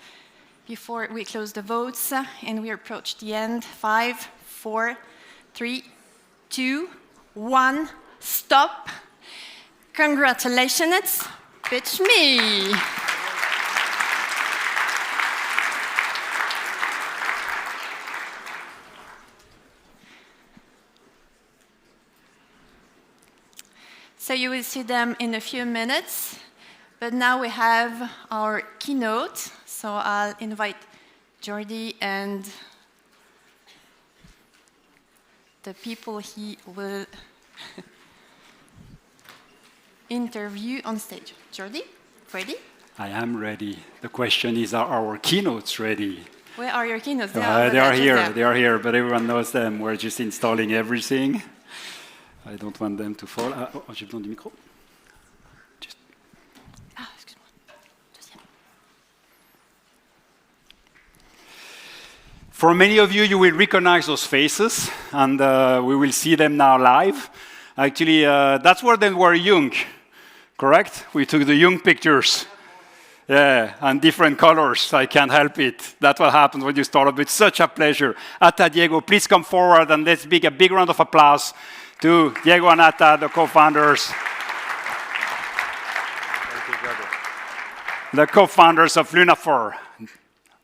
[SPEAKER 16] before we close the votes, and we approach the end. 5, 4, 3, 2, 1, stop. Congratulations, PitchMe. So you will see them in a few minutes, but now we have our keynote. So I'll invite Jordi and the people he will interview on stage. Jordi, ready?
[SPEAKER 3] I am ready. The question is, are our keynotes ready?
[SPEAKER 16] Where are your keynotes?
[SPEAKER 3] They are here. They are here, but everyone knows them. We're just installing everything. I don't want them to fall. J'ai besoin du micro. Just.
[SPEAKER 16] Excuse-moi. Deuxième.
[SPEAKER 3] For many of you, you will recognize those faces, and we will see them now live. Actually, that's where they were young, correct? We took the young pictures. Yeah, and different colors. I can't help it. That's what happens when you start up. It's such a pleasure. Atta, Diego, please come forward, and let's give a big round of applause to Diego and Atta, the co-founders.
[SPEAKER 21] Thank you, Gabriel.
[SPEAKER 3] The co-founders of Lunaphore.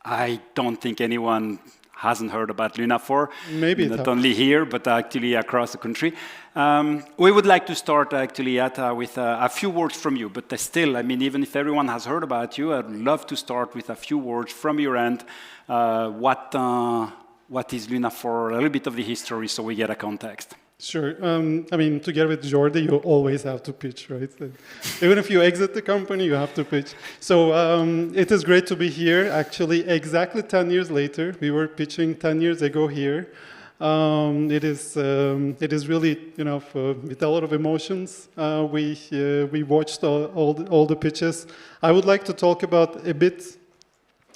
[SPEAKER 3] I don't think anyone hasn't heard about Lunaphore.
[SPEAKER 2] Maybe
[SPEAKER 3] not only here, but actually across the country. We would like to start actually with a few words from you, but still, I mean, even if everyone has heard about you, I'd love to start with a few words from your end. What is Lunaphore? A little bit of the history so we get a context.
[SPEAKER 2] Sure. I mean, together with Jordi, you always have to pitch, right? Even if you exit the company, you have to pitch. So it is great to be here. Actually, exactly 10 years later, we were pitching 10 years ago here. It is really, you know, with a lot of emotions. We watched all the pitches. I would like to talk about a bit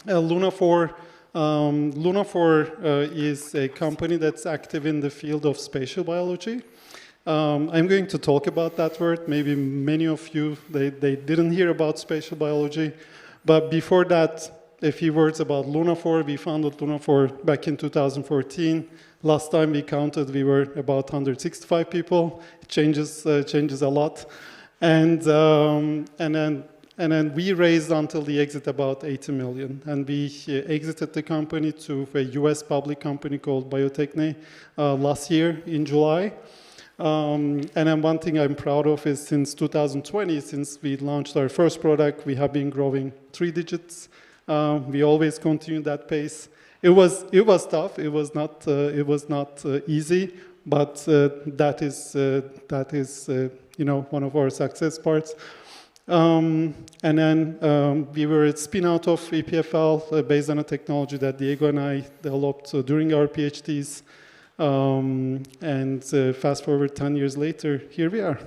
[SPEAKER 2] Lunaphore. Lunaphore is a company that's active in the field of spatial biology. I'm going to talk about that word. Maybe many of you, they didn't hear about spatial biology. But before that, a few words about Lunaphore. We founded Lunaphore back in 2014. Last time we counted, we were about 165 people. It changes a lot. And then we raised until the exit about 80 million. And we exited the company to a US public company called Biotechne last year in July. And then one thing I'm proud of is since 2020, since we launched our first product, we have been growing 3 digits. We always continue that pace. It was tough. It was not easy, but that is you know, one of our success parts. And then we were a spin-out of EPFL based on a technology that Diego and I developed during our PhDs. And fast forward 10 years later, here we are.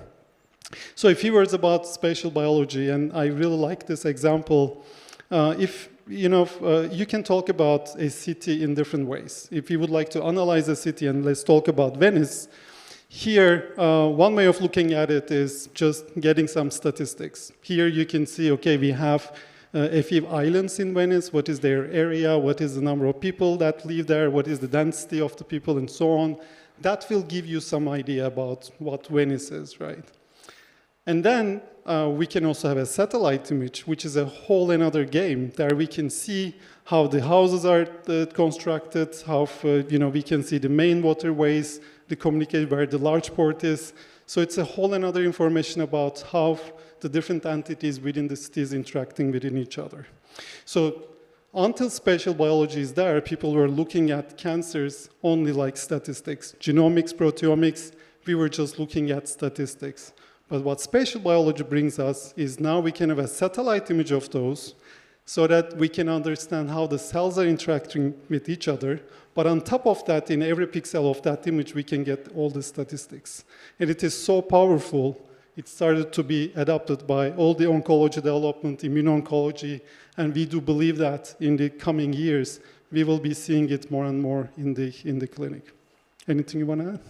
[SPEAKER 2] So a few words about spatial biology, and I really like this example. If you know, you can talk about a city in different ways. If you would like to analyze a city, and let's talk about Venice. Here, one way of looking at it is just getting some statistics. Here you can see, okay, we have a few islands in Venice. What is their area? What is the number of people that live there? What is the density of the people, and so on? That will give you some idea about what Venice is, right? And then we can also have a satellite image, which is a whole another game. There we can see how the houses are constructed, how you know, we can see the main waterways, the communicate where the large port is. So it's a whole another information about how the different entities within the cities interacting within each other. So until spatial biology is there, people were looking at cancers only like statistics, genomics, proteomics, we were just looking at statistics. But what spatial biology brings us is now we can have a satellite image of those so that we can understand how the cells are interacting with each other. But on top of that, in every pixel of that image, we can get all the statistics. And it is so powerful, it started to be adopted by all the oncology development, immuno-oncology, and we do believe that in the coming years, we will be seeing it more and more in the clinic. Anything you want to add?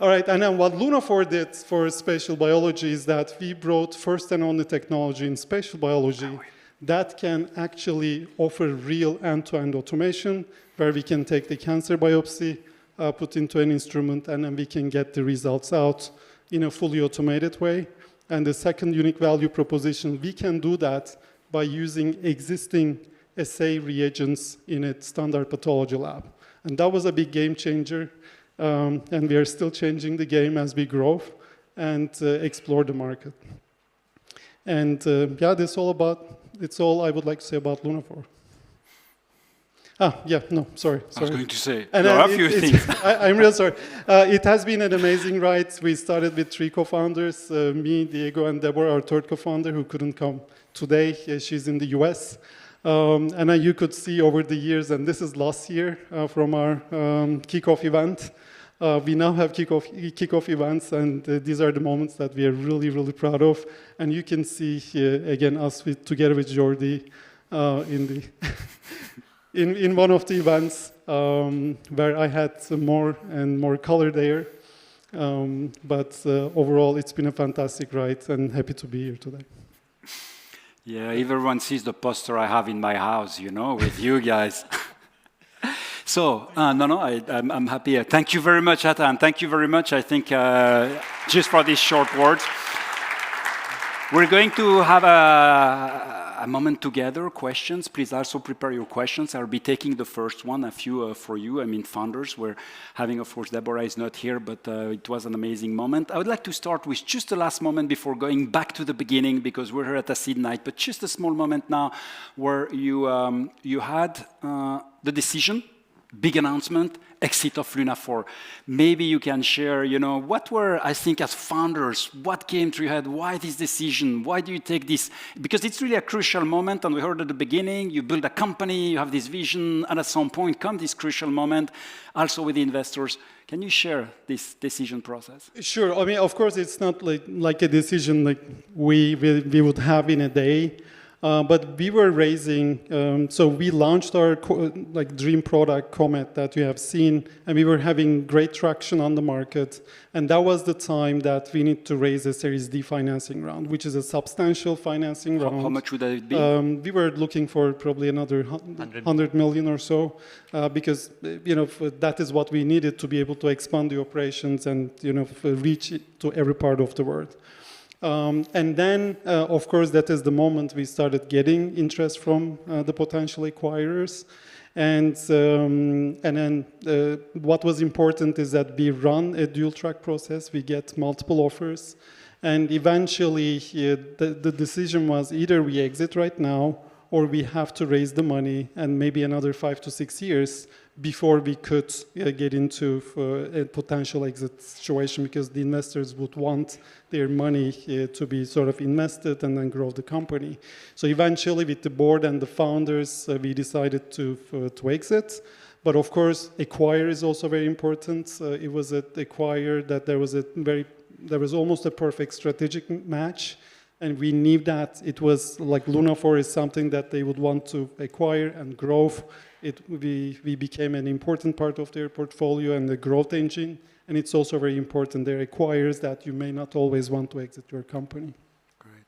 [SPEAKER 2] All right, and then what Lunaphore did for spatial biology is that we brought first and only technology in spatial biology that can actually offer real end-to-end automation, where we can take the cancer biopsy, put into an instrument, and then we can get the results out in a fully automated way. And the second unique value proposition, we can do that by using existing assay reagents in a standard pathology lab. And that was a big game changer. And we are still changing the game as we grow and explore the market. And yeah, it's all I would like to say about Lunaphore. Sorry.
[SPEAKER 3] I was going to say,
[SPEAKER 2] and
[SPEAKER 3] there are a few things.
[SPEAKER 2] I'm real sorry. It has been an amazing ride. We started with 3 co-founders, me, Diego, and Deborah, our third co-founder, who couldn't come today. She's in the US. And you could see over the years, and this is last year from our kickoff event. We now have kickoff events, and these are the moments that we are really, really proud of. And you can see again us together with Jordi in one of the events where I had some more and more color there. But overall, it's been a fantastic ride, and happy to be here today.
[SPEAKER 3] Yeah, everyone sees the poster I have in my house, with you guys. So, I'm happy. Thank you very much, Atta, and thank you very much, I think, just for these short words. We're going to have a moment together, questions. Please also prepare your questions. I'll be taking the first one, a few for you. Founders. We're having, of course, Deborah is not here, but it was an amazing moment. I would like to start with just the last moment before going back to the beginning, because we're here at a seed night, but just a small moment now where you had the decision, big announcement, exit of Lunaphore. Maybe you can share, what were, I think, as founders, what came to your head? Why this decision? Why do you take this? Because it's really a crucial moment, and we heard at the beginning, you build a company, you have this vision, and at some point comes this crucial moment, also with the investors. Can you share this decision process?
[SPEAKER 2] Sure. Of course, it's not like a decision like we would have in a day. But we were raising, so we launched our dream product, Comet, that you have seen, and we were having great traction on the market. And that was the time that we need to raise a Series D financing round, which is a substantial financing round.
[SPEAKER 3] How much would that be?
[SPEAKER 2] We were looking for probably another 100 million or so, because that is what we needed to be able to expand the operations and reach to every part of the world. And then, of course, that is the moment we started getting interest from the potential acquirers. And then what was important is that we run a dual-track process. We get multiple offers. And eventually, the decision was either we exit right now or we have to raise the money and maybe another 5 to 6 years before we could get into a potential exit situation, because the investors would want their money to be sort of invested and then grow the company. So eventually, with the board and the founders, we decided to exit. But of course, acquire is also very important. It was an acquire that there was almost a perfect strategic match. And we knew that it was like Lunaphore is something that they would want to acquire and grow. We became an important part of their portfolio and the growth engine. And it's also very important. There are acquirers that you may not always want to exit your company.
[SPEAKER 4] Great.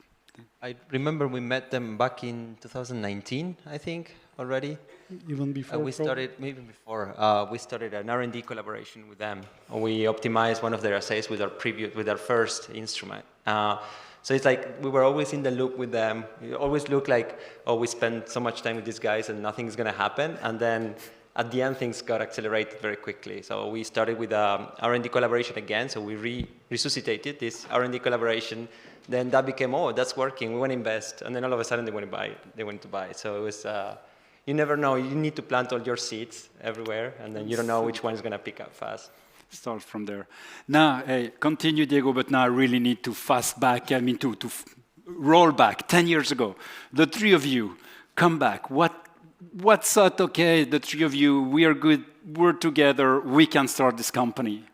[SPEAKER 4] I remember we met them back in 2019, I think, already.
[SPEAKER 2] Even before?
[SPEAKER 4] We started an R&D collaboration with them. We optimized one of their assays with our first instrument. So it's like we were always in the loop with them. We always look like, we spend so much time with these guys and nothing's going to happen. And then at the end, things got accelerated very quickly. So we started with R&D collaboration again. So we resuscitated this R&D collaboration. Then that became, that's working. We want to invest. And then all of a sudden, they wanted to buy. So it was, you never know. You need to plant all your seeds everywhere. And then you don't know which one is going to pick up fast.
[SPEAKER 3] start from there. Now, hey, continue, Diego, but now I really need to fast back, I mean, to roll back 10 years ago. The three of you, come back. What thought, okay, the three of you, we are good, we're together, we can start this company?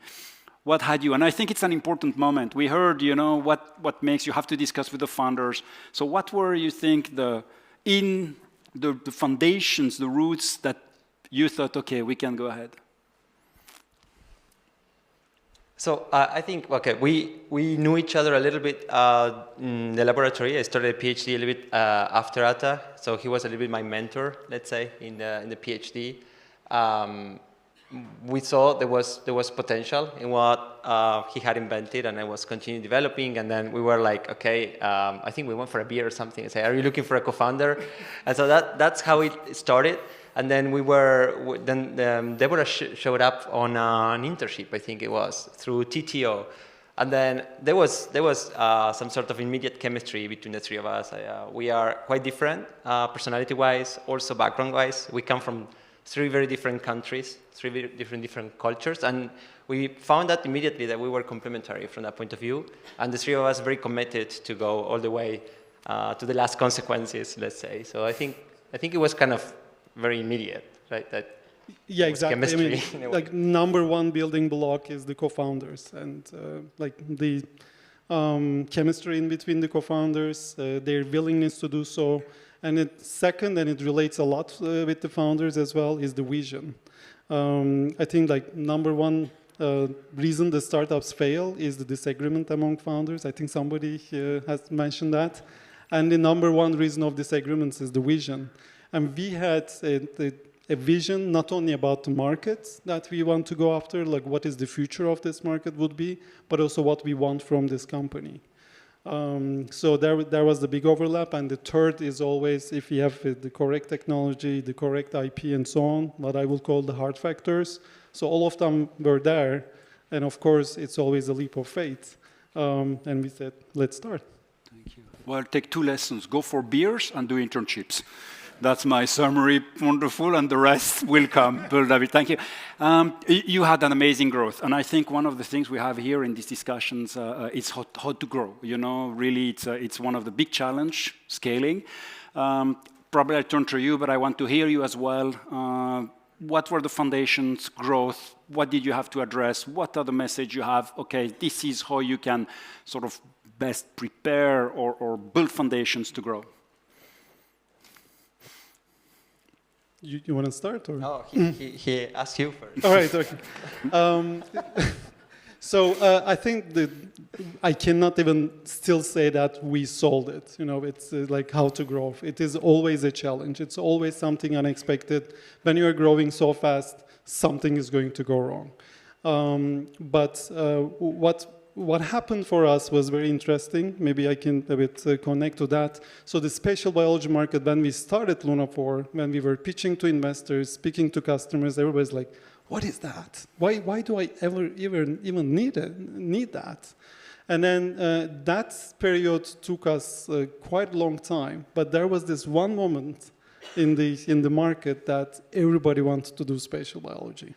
[SPEAKER 3] What had you? And I think it's an important moment. We heard, you know, what makes you have to discuss with the founders. So what were, you think, the foundations, the roots that you thought, okay, we can go ahead?
[SPEAKER 4] So I think, okay, we knew each other a little bit in the laboratory. I started a PhD a little bit after Atta, so he was a little bit my mentor, let's say, in the PhD. We saw there was potential in what he had invented, and I was continuing developing. And then we were like, okay, I think we went for a beer or something. I said, "Are you looking for a co-founder?" And so that's how it started. And then Deborah showed up on an internship, I think it was, through TTO. And then there was some sort of immediate chemistry between the three of us. We are quite different, personality-wise, also background-wise. We come from three very different countries, three very different cultures, and we found that immediately that we were complementary from that point of view. And the three of us very committed to go all the way to the last consequences, let's say. So I think it was kind of very immediate, right? That
[SPEAKER 2] yeah, exactly.
[SPEAKER 4] Chemistry,
[SPEAKER 2] I mean, like number one building block is the co-founders, and like the chemistry in between the co-founders, their willingness to do so. And second, and it relates a lot with the founders as well, is the vision. I think like number one reason the startups fail is the disagreement among founders. I think somebody has mentioned that. And the number one reason of disagreements is the vision. And we had a vision not only about the market that we want to go after, like what is the future of this market would be, but also what we want from this company. So there was the big overlap. And the third is always, if you have the correct technology, the correct IP, and so on, what I will call the hard factors. So all of them were there. And of course, it's always a leap of faith. And we said, let's start.
[SPEAKER 3] Thank you. Well, take two lessons. Go for beers and do internships. That's my summary. Wonderful, and the rest will come. David, thank you. You had an amazing growth, and I think one of the things we have here in these discussions is how to grow. You know, really, it's one of the big challenge, scaling. Probably I turn to you, but I want to hear you as well. What were the foundations, growth? What did you have to address? What are the message you have? Okay, this is how you can sort of best prepare or build foundations to grow.
[SPEAKER 2] You want to start? Or?
[SPEAKER 4] No, he asked you first.
[SPEAKER 2] All right, okay. So I think that I cannot even still say that we solved it. You know, it's like how to grow. It is always a challenge. It's always something unexpected. When you are growing so fast, something is going to go wrong. But what happened for us was very interesting. Maybe I can a bit connect to that. So the spatial biology market, when we started Lunaphore, when we were pitching to investors, speaking to customers, everybody's like, what is that? Why do I even need that? And then that period took us quite a long time. But there was this one moment in the market that everybody wanted to do spatial biology.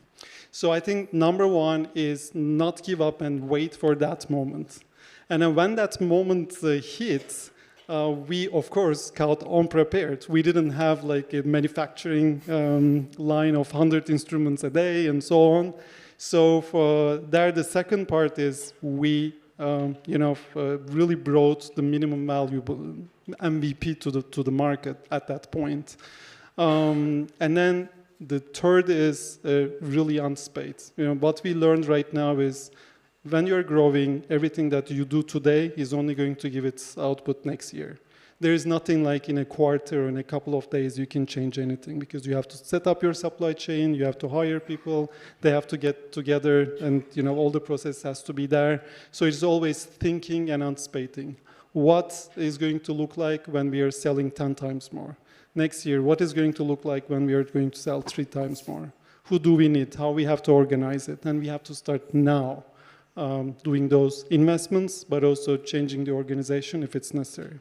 [SPEAKER 2] So I think number one is not give up and wait for that moment. And then when that moment hit, we, of course, got unprepared. We didn't have like a manufacturing line of 100 instruments a day and so on. So for there, the second part is we really brought the minimum valuable MVP to the market at that point. And then the third is really on space. You know, what we learned right now is when you're growing, everything that you do today is only going to give its output next year. There is nothing like in a quarter or in a couple of days you can change anything because you have to set up your supply chain, you have to hire people, they have to get together, and all the process has to be there. So it's always thinking and anticipating. What is going to look like when we are selling 10 times more? Next year, what is going to look like when we are going to sell 3 times more? Who do we need? How we have to organize it? And we have to start now doing those investments, but also changing the organization if it's necessary.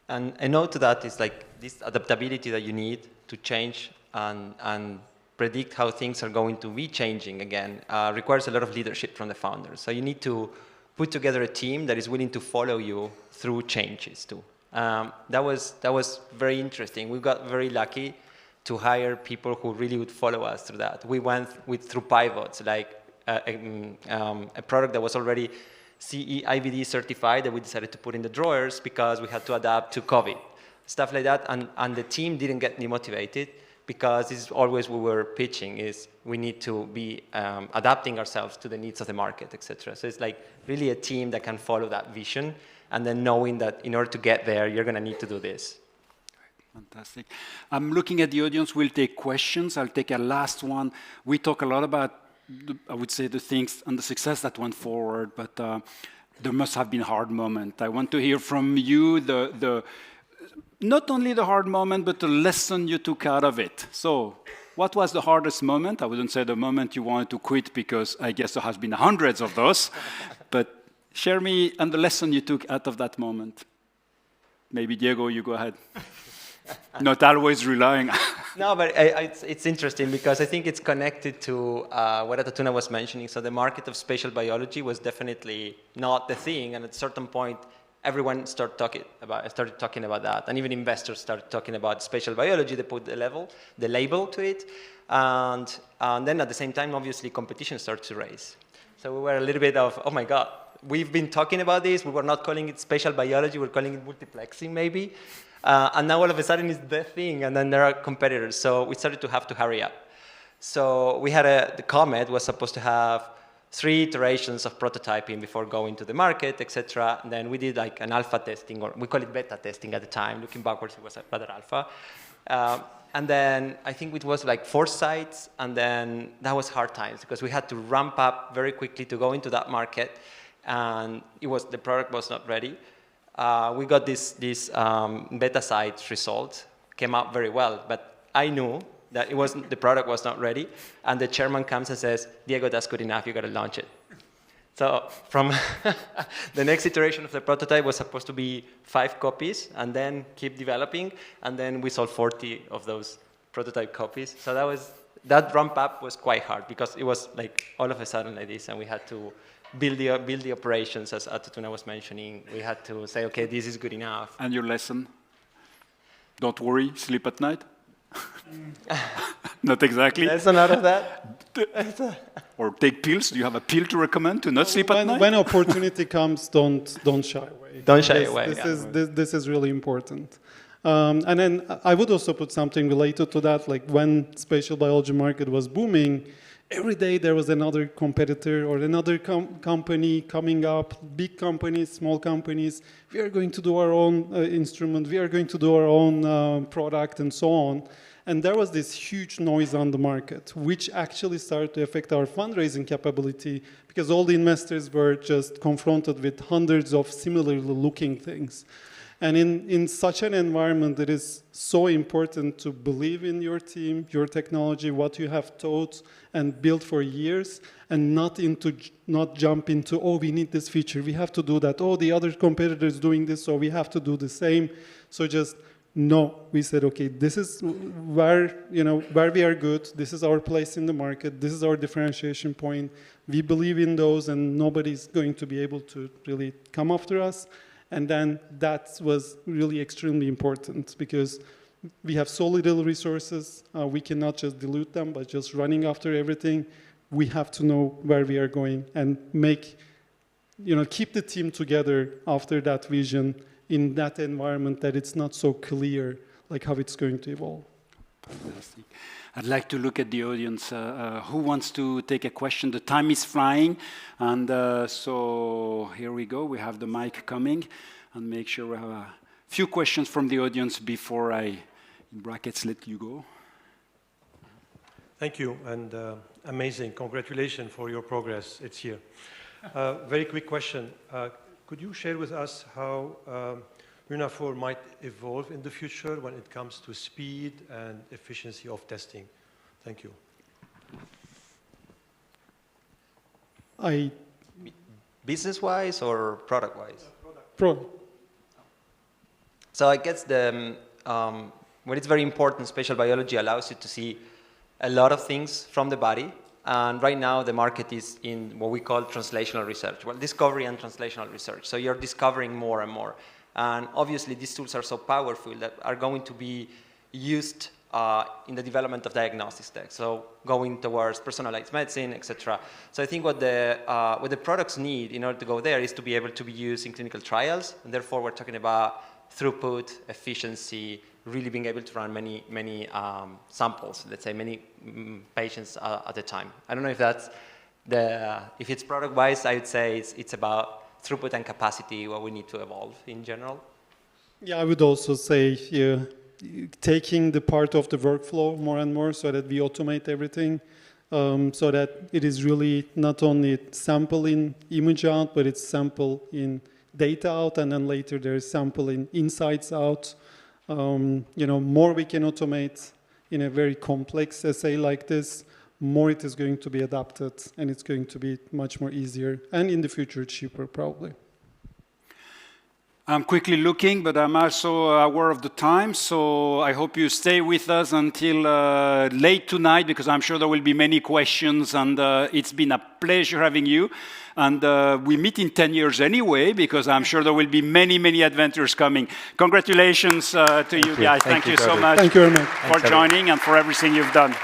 [SPEAKER 4] And a note to that is like this adaptability that you need to change and predict how things are going to be changing again requires a lot of leadership from the founders. So you need to put together a team that is willing to follow you through changes too. That was very interesting. We got very lucky to hire people who really would follow us through that. We went through pivots, like a product that was already CE IVD certified that we decided to put in the drawers because we had to adapt to COVID. Stuff like that, and the team didn't get demotivated because this is always what we were pitching, is we need to be adapting ourselves to the needs of the market, etc. So it's like really a team that can follow that vision, and then knowing that in order to get there, you're going to need to do this.
[SPEAKER 3] Fantastic. I'm looking at the audience. We'll take questions. I'll take a last one. We talk a lot about, I would say, the things and the success that went forward, but there must have been a hard moment. I want to hear from you not only the hard moment, but the lesson you took out of it. So what was the hardest moment? I wouldn't say the moment you wanted to quit, because I guess there has been hundreds of those. But share me and the lesson you took out of that moment. Maybe Diego, you go ahead. Not always relying.
[SPEAKER 4] No, but it's interesting because I think it's connected to what Tuna was mentioning. So the market of spatial biology was definitely not the thing, and at a certain point, everyone started talking about that, and even investors started talking about spatial biology. They put the label to it, and then at the same time, obviously, competition started to raise. So we were a little bit of, oh my God, we've been talking about this. We were not calling it spatial biology. We're calling it multiplexing, maybe. And now all of a sudden it's the thing, and then there are competitors. So we started to have to hurry up. So we had the Comet was supposed to have 3 iterations of prototyping before going to the market, etc. And then we did like an alpha testing, or we call it beta testing at the time. Looking backwards, it was rather alpha. And then I think it was like 4 sites, and then that was hard times because we had to ramp up very quickly to go into that market, and the product was not ready. We got this beta site result, came out very well, but I knew that the product was not ready, and the chairman comes and says, Diego, that's good enough, you got to launch it. So from the next iteration of the prototype was supposed to be 5 copies, and then keep developing, and then we sold 40 of those prototype copies. So that ramp up was quite hard because it was like all of a sudden like this, and we had to build the operations, as Tuna was mentioning. We had to say, okay, this is good enough.
[SPEAKER 3] And your lesson? Don't worry, sleep at night? Not exactly.
[SPEAKER 4] Lesson out of that?
[SPEAKER 3] Or take pills. Do you have a pill to recommend to not sleep at night?
[SPEAKER 2] When opportunity comes, don't shy away.
[SPEAKER 4] Don't shy away.
[SPEAKER 2] This is really important. And then I would also put something related to that, like when spatial biology market was booming, every day there was another competitor or another company coming up, big companies, small companies. We are going to do our own instrument. We are going to do our own product and so on. And there was this huge noise on the market, which actually started to affect our fundraising capability because all the investors were just confronted with hundreds of similarly looking things. And in such an environment, it is so important to believe in your team, your technology, what you have taught and built for years, and not jump into, oh, we need this feature, we have to do that. Oh, the other competitor is doing this, so we have to do the same. So just no, we said, okay, this is where we are good. This is our place in the market. This is our differentiation point. We believe in those, and nobody's going to be able to really come after us. And then that was really extremely important because we have so little resources. We cannot just dilute them by just running after everything. We have to know where we are going and keep the team together after that vision in that environment that it's not so clear like how it's going to evolve.
[SPEAKER 3] Fantastic. I'd like to look at the audience. Who wants to take a question? The time is flying. And so here we go. We have the mic coming. And make sure we have a few questions from the audience before I, in brackets, let you go.
[SPEAKER 5] Thank you. And amazing. Congratulations for your progress. It's here. Very quick question. Could you share with us how Lunaphore might evolve in the future when it comes to speed and efficiency of testing? Thank you.
[SPEAKER 4] Business-wise or product-wise?
[SPEAKER 2] Product.
[SPEAKER 4] So I guess what is very important, spatial biology allows you to see a lot of things from the body. And right now, the market is in what we call translational research. Well, discovery and translational research. So you're discovering more and more. And obviously, these tools are so powerful that are going to be used in the development of diagnostics tech. So going towards personalized medicine, etc. So I think what the products need in order to go there is to be able to be used in clinical trials. And therefore, we're talking about throughput, efficiency, really being able to run many samples, let's say many patients at a time. I don't know if that's if it's product-wise, I would say it's about throughput and capacity, what we need to evolve in general.
[SPEAKER 2] Yeah, I would also say taking the part of the workflow more and more so that we automate everything, so that it is really not only sample in image out, but it's sample in data out, and then later there's sample in insights out. More we can automate in a very complex assay like this, more it is going to be adapted, and it's going to be much more easier, and in the future cheaper probably.
[SPEAKER 3] I'm quickly looking, but I'm also aware of the time, so I hope you stay with us until late tonight, because I'm sure there will be many questions, and it's been a pleasure having you. And we meet in 10 years anyway, because I'm sure there will be many adventures coming. Congratulations to you guys. Thank you so much for joining and for everything you've done.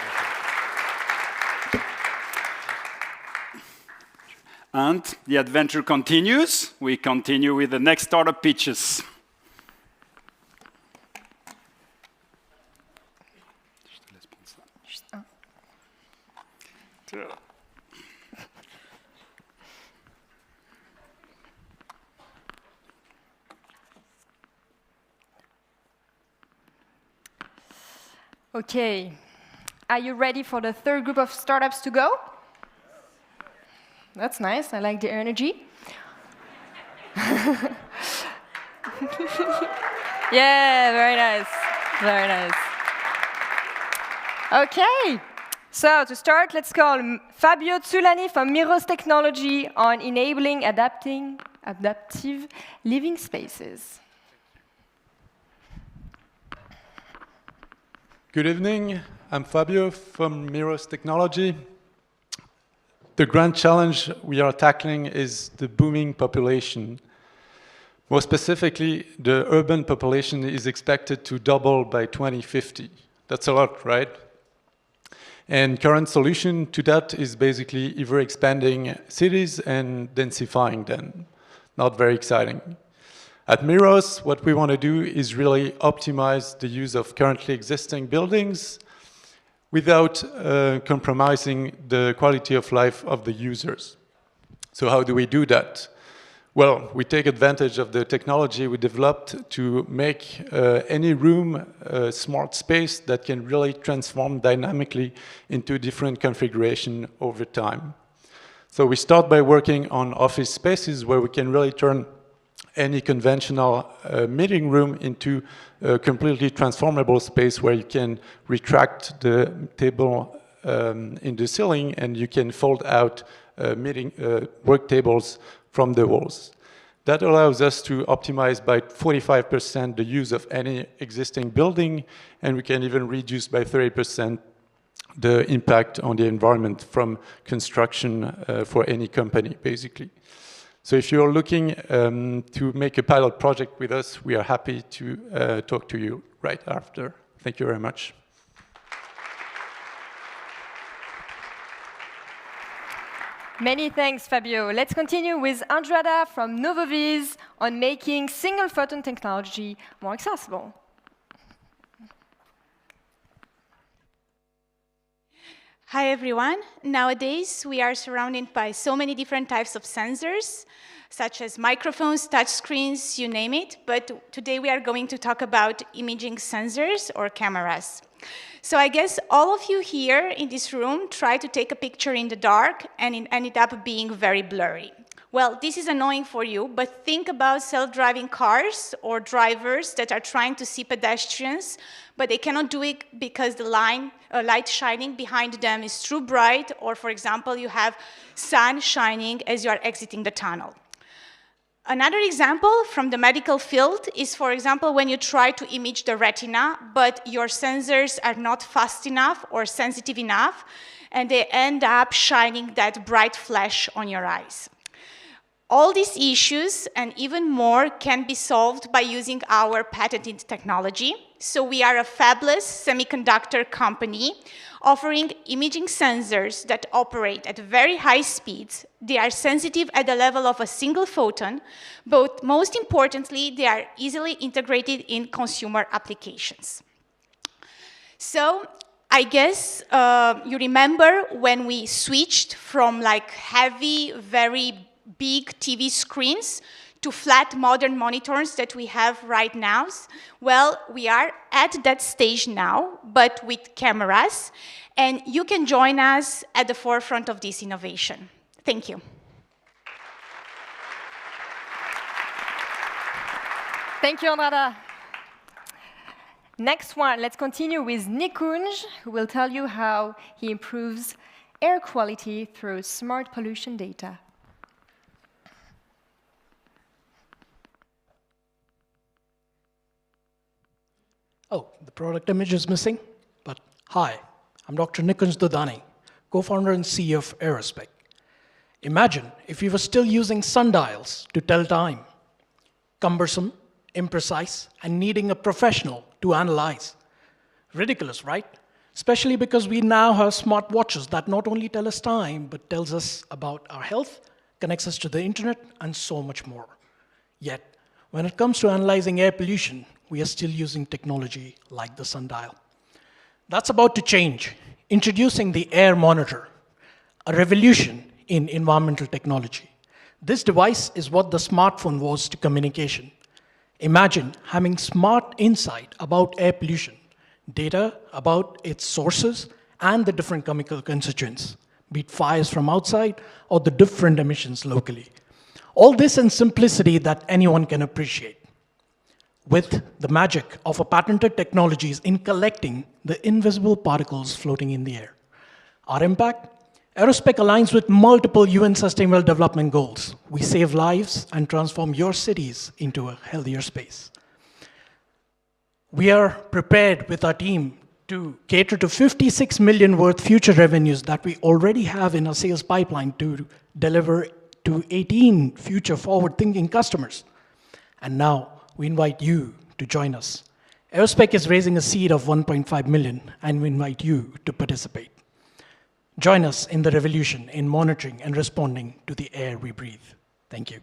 [SPEAKER 3] And the adventure continues. We continue with the next startup pitches.
[SPEAKER 10] Okay, are you ready for the third group of startups to go? That's nice, I like the energy. Yeah, very nice, very nice. Okay, so to start, let's call Fabio Zulani from Miros Technology on enabling adaptive living spaces.
[SPEAKER 6] Good evening, I'm Fabio from Miros Technology. The grand challenge we are tackling is the booming population. More specifically, the urban population is expected to double by 2050. That's a lot, right? And current solution to that is basically either expanding cities and densifying them. Not very exciting. At Miros, what we want to do is really optimize the use of currently existing buildings without compromising the quality of life of the users. So how do we do that? Well, we take advantage of the technology we developed to make any room a smart space that can really transform dynamically into different configuration over time. So we start by working on office spaces where we can really turn any conventional meeting room into a completely transformable space where you can retract the table in the ceiling and you can fold out work tables from the walls. That allows us to optimize by 45% the use of any existing building, and we can even reduce by 30% the impact on the environment from construction for any company, basically. So if you're looking to make a pilot project with us, we are happy to talk to you right after. Thank you very much.
[SPEAKER 10] Many thanks, Fabio. Let's continue with Andrada from Novovis on making single photon technology more accessible.
[SPEAKER 22] Hi, everyone. Nowadays, we are surrounded by so many different types of sensors, such as microphones, touchscreens, you name it. But today, we are going to talk about imaging sensors or cameras. So I guess all of you here in this room try to take a picture in the dark, and it ended up being very blurry. Well, this is annoying for you, but think about self-driving cars or drivers that are trying to see pedestrians, but they cannot do it because the light shining behind them is too bright, or for example, you have sun shining as you are exiting the tunnel. Another example from the medical field is, for example, when you try to image the retina, but your sensors are not fast enough or sensitive enough, and they end up shining that bright flash on your eyes. All these issues and even more can be solved by using our patented technology. So we are a fabless semiconductor company offering imaging sensors that operate at very high speeds. They are sensitive at the level of a single photon, but most importantly, they are easily integrated in consumer applications. So I guess you remember when we switched from like heavy, very big TV screens to flat modern monitors that we have right now. Well, we are at that stage now, but with cameras, and you can join us at the forefront of this innovation. Thank you.
[SPEAKER 10] Thank you, Andrada. Next one, let's continue with Nikunj, who will tell you how he improves air quality through smart pollution data.
[SPEAKER 7] Oh, the product image is missing, but hi, I'm Dr. Nikunj Dodani, co-founder and CEO of Aerospec. Imagine if you were still using sundials to tell time. Cumbersome, imprecise, and needing a professional to analyze. Ridiculous, right? Especially because we now have smart watches that not only tell us time, but tells us about our health, connects us to the internet, and so much more. Yet, when it comes to analyzing air pollution, we are still using technology like the sundial. That's about to change, introducing the Air Monitor, a revolution in environmental technology. This device is what the smartphone was to communication. Imagine having smart insight about air pollution, data about its sources and the different chemical constituents, be it fires from outside or the different emissions locally. All this in simplicity that anyone can appreciate, with the magic of a patented technologies in collecting the invisible particles floating in the air. Our impact? Aerospec aligns with multiple UN Sustainable Development Goals. We save lives and transform your cities into a healthier space. We are prepared with our team to cater to 56 million worth future revenues that we already have in our sales pipeline to deliver to 18 future forward-thinking customers. And now, we invite you to join us. Aerospec is raising a seed of 1.5 million, and we invite you to participate. Join us in the revolution in monitoring and responding to the air we breathe. Thank you.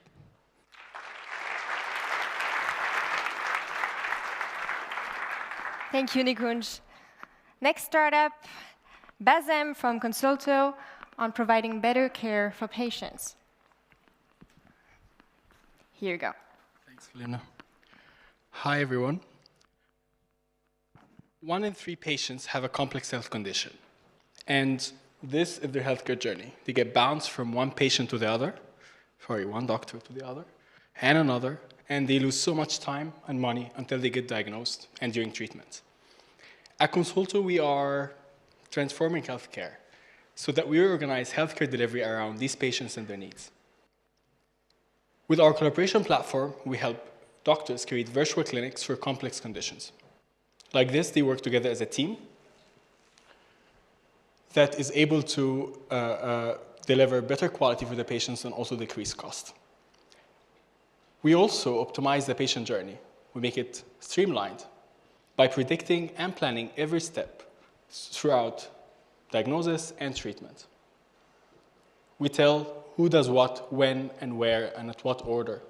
[SPEAKER 10] Thank you, Nikunj. Next startup, Bazem from Consulto on providing better care for patients. Here you go.
[SPEAKER 8] Thanks, Luna. Hi, everyone. 1 in 3 patients have a complex health condition. And this is their healthcare journey. They get bounced from one patient to the other, one doctor to the other, and another, and they lose so much time and money until they get diagnosed and during treatment. At Consulto, we are transforming healthcare so that we organize healthcare delivery around these patients and their needs. With our collaboration platform, we help doctors create virtual clinics for complex conditions. Like this, they work together as a team that is able to deliver better quality for the patients and also decrease cost. We also optimize the patient journey. We make it streamlined by predicting and planning every step throughout diagnosis and treatment. We tell who does what, when, and where, and at what order.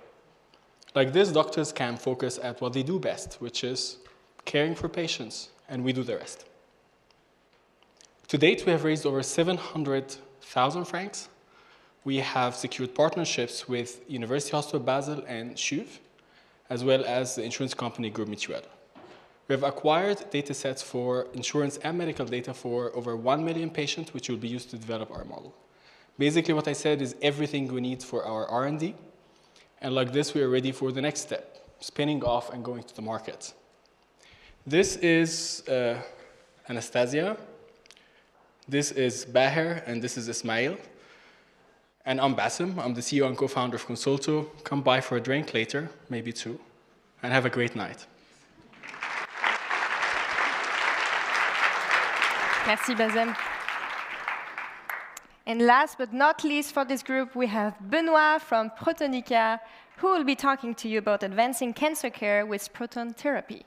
[SPEAKER 8] Like this, doctors can focus at what they do best, which is caring for patients, and we do the rest. To date, we have raised over 700,000 francs. We have secured partnerships with University Hospital Basel and CHUV, as well as the insurance company Groupe Mutuelle. We have acquired data sets for insurance and medical data for over 1 million patients, which will be used to develop our model. Basically, what I said is everything we need for our R&D. And like this, we are ready for the next step, spinning off and going to the market. This is Anastasia. This is Baher, and this is Ismail. And I'm Bassem. I'm the CEO and co-founder of Consulto. Come by for a drink later, maybe two, and have a great night.
[SPEAKER 10] Merci, Bassem. And last but not least for this group, we have Benoit from Protonica, who will be talking to you about advancing cancer care with proton therapy.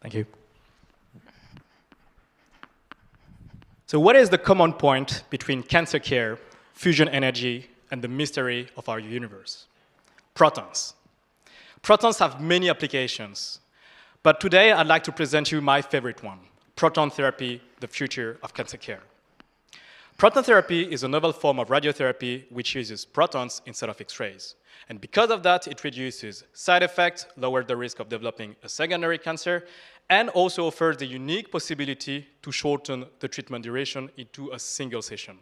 [SPEAKER 1] Thank you. So what is the common point between cancer care, fusion energy, and the mystery of our universe? Protons. Protons have many applications, but today I'd like to present you my favorite one, proton therapy, the future of cancer care. Proton therapy is a novel form of radiotherapy which uses protons instead of X-rays. And because of that, it reduces side effects, lowers the risk of developing a secondary cancer, and also offers the unique possibility to shorten the treatment duration into a single session.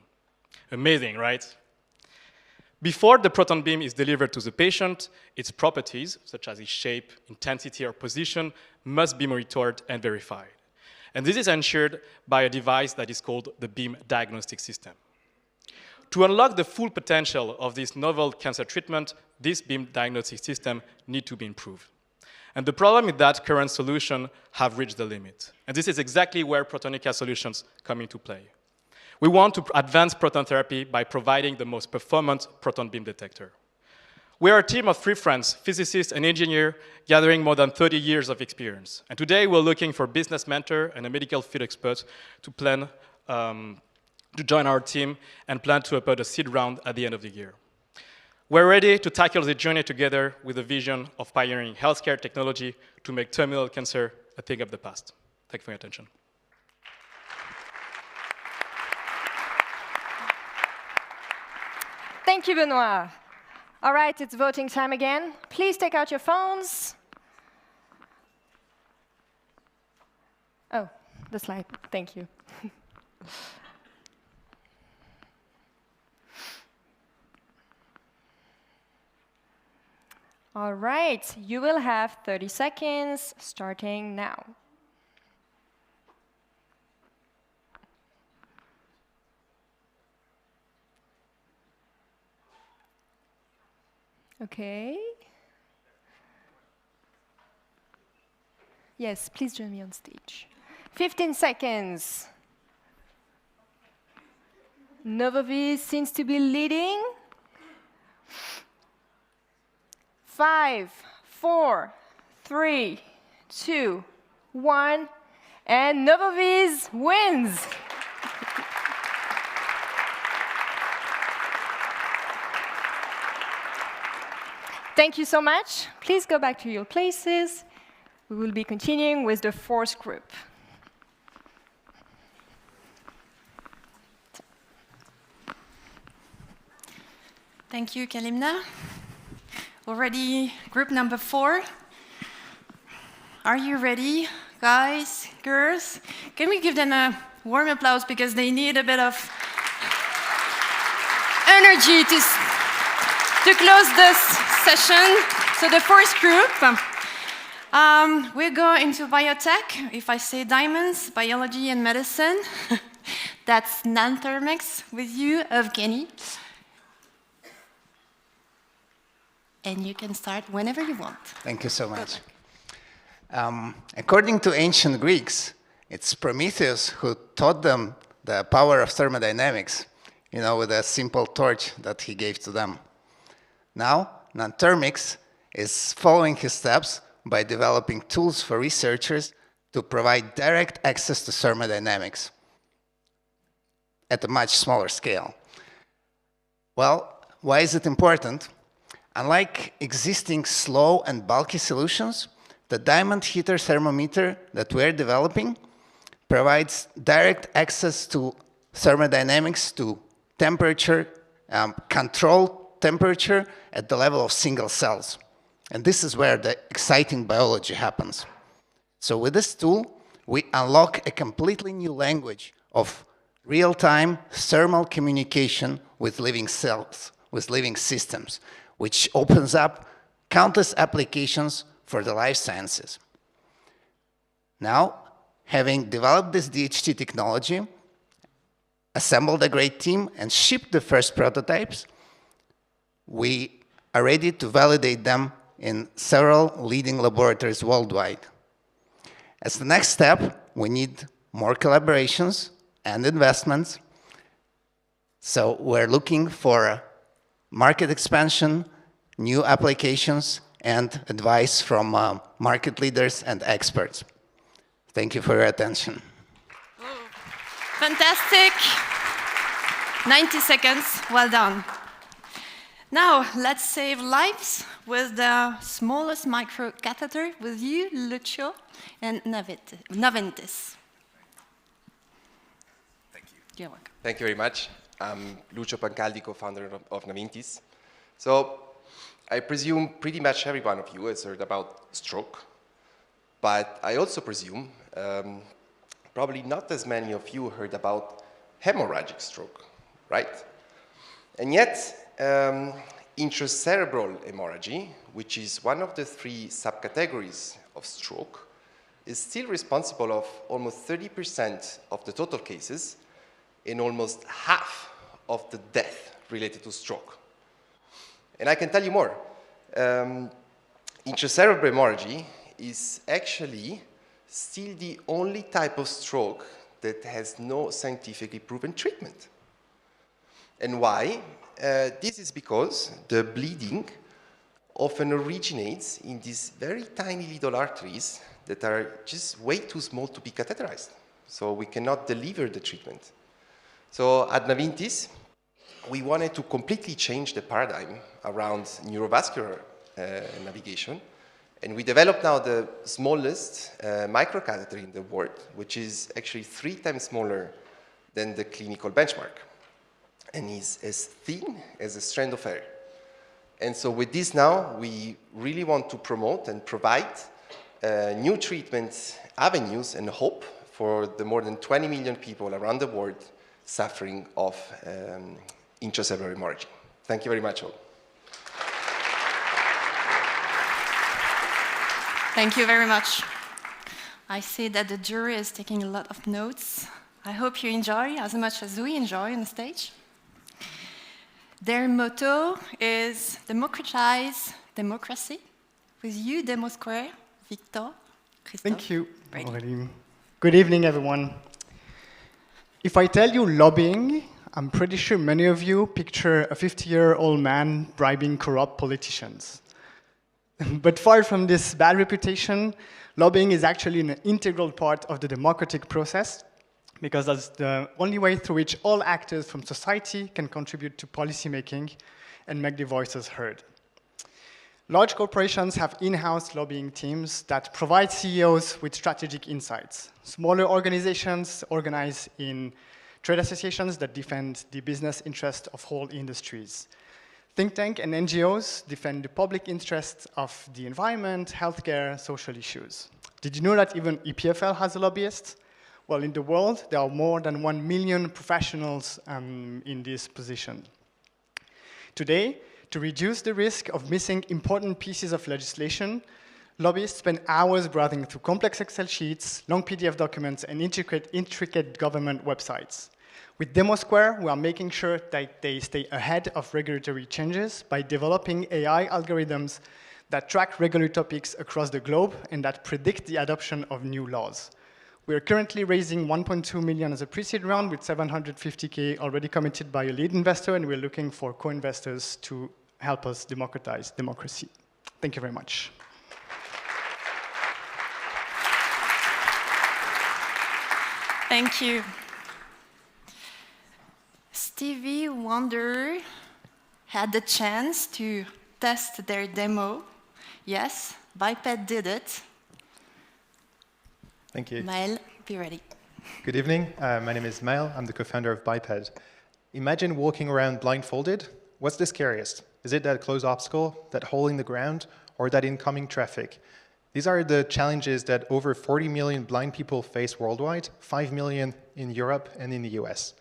[SPEAKER 1] Amazing, right? Before the proton beam is delivered to the patient, its properties, such as its shape, intensity, or position, must be monitored and verified. And this is ensured by a device that is called the beam diagnostic system. To unlock the full potential of this novel cancer treatment, this beam diagnostic system needs to be improved. And the problem is that current solutions have reached the limit. And this is exactly where Protonica solutions come into play. We want to advance proton therapy by providing the most performant proton beam detector. We are a team of 3 friends, physicists and engineers, gathering more than 30 years of experience. And today we're looking for a business mentor and a medical field expert to join our team and plan to open a seed round at the end of the year. We're ready to tackle the journey together with a vision of pioneering healthcare technology to make terminal cancer a thing of the past. Thank you for your attention.
[SPEAKER 10] Thank you, Benoit. All right, it's voting time again. Please take out your phones. Oh, the slide. Thank you. All right, you will have 30 seconds starting now. Okay. Yes, please join me on stage. 15 seconds. Novovis seems to be leading. 5, 4, 3, 2, 1, and Novovis wins. Thank you so much. Please go back to your places. We will be continuing with the 4th group.
[SPEAKER 16] Thank you, Kalimna. Already group number 4. Are you ready, guys, girls? Can we give them a warm applause because they need a bit of energy to close this session. So the first group, we go into biotech. If I say diamonds, biology and medicine, that's Nanthermix with you, Evgeny. And you can start whenever you want.
[SPEAKER 9] Thank you so much. According to ancient Greeks, it's Prometheus who taught them the power of thermodynamics, with a simple torch that he gave to them. Now, Nanthermix is following his steps by developing tools for researchers to provide direct access to thermodynamics at a much smaller scale. Well, why is it important? Unlike existing slow and bulky solutions, the diamond heater thermometer that we're developing provides direct access to thermodynamics, to temperature, controlled temperature at the level of single cells. And this is where the exciting biology happens. So with this tool, we unlock a completely new language of real-time thermal communication with living cells, with living systems, which opens up countless applications for the life sciences. Now, having developed this DHT technology, assembled a great team, and shipped the first prototypes, we are ready to validate them in several leading laboratories worldwide. As the next step, we need more collaborations and investments. So we're looking for market expansion, new applications, and advice from market leaders and experts. Thank you for your attention.
[SPEAKER 16] Fantastic. 90 seconds, well done. Now, let's save lives with the smallest microcatheter with you, Lucio and Naventis.
[SPEAKER 11] Thank you.
[SPEAKER 16] You're welcome.
[SPEAKER 11] Thank you very much. I'm Lucio Pancaldi, co-founder of Naventis. So, I presume pretty much every one of you has heard about stroke, but I also presume probably not as many of you heard about hemorrhagic stroke, right? And yet, intracerebral hemorrhage, which is one of the 3 subcategories of stroke, is still responsible of almost 30% of the total cases and almost half of the death related to stroke. And I can tell you more. Intracerebral hemorrhage is actually still the only type of stroke that has no scientifically proven treatment. And why? This is because the bleeding often originates in these very tiny little arteries that are just way too small to be catheterized. So we cannot deliver the treatment. So at Naventis, we wanted to completely change the paradigm around neurovascular navigation. And we developed now the smallest microcatheter in the world, which is actually 3 times smaller than the clinical benchmark, and is as thin as a strand of hair. And so with this now, we really want to promote and provide new treatment avenues and hope for the more than 20 million people around the world suffering of intracerebral hemorrhage. Thank you very much all.
[SPEAKER 16] Thank you very much. I see that the jury is taking a lot of notes. I hope you enjoy as much as we enjoy on the stage. Their motto is democratize democracy. With you, Demo Square, Victor, Christophe.
[SPEAKER 12] Thank you, Aurélie. Good evening, everyone. If I tell you lobbying, I'm pretty sure many of you picture a 50-year-old man bribing corrupt politicians. But far from this bad reputation, lobbying is actually an integral part of the democratic process, because that's the only way through which all actors from society can contribute to policymaking and make their voices heard. Large corporations have in-house lobbying teams that provide CEOs with strategic insights. Smaller organizations organize in trade associations that defend the business interests of whole industries. Think tanks and NGOs defend the public interests of the environment, healthcare, social issues. Did you know that even EPFL has a lobbyist? Well, in the world, there are more than 1 million professionals in this position. Today, to reduce the risk of missing important pieces of legislation, lobbyists spend hours browsing through complex Excel sheets, long PDF documents, and intricate government websites. With Demo Square, we are making sure that they stay ahead of regulatory changes by developing AI algorithms that track regulatory topics across the globe and that predict the adoption of new laws. We are currently raising 1.2 million as a pre-seed round with 750K already committed by a lead investor, and we're looking for co-investors to help us democratize democracy. Thank you very much.
[SPEAKER 16] Thank you. Stevie Wonder had the chance to test their demo. Yes, Biped did it.
[SPEAKER 23] Thank you.
[SPEAKER 16] Maël, be ready.
[SPEAKER 23] Good evening. My name is Maël. I'm the co-founder of Biped. Imagine walking around blindfolded. What's the scariest? Is it that closed obstacle, that hole in the ground, or that incoming traffic? These are the challenges that over 40 million blind people face worldwide, 5 million in Europe and in the US.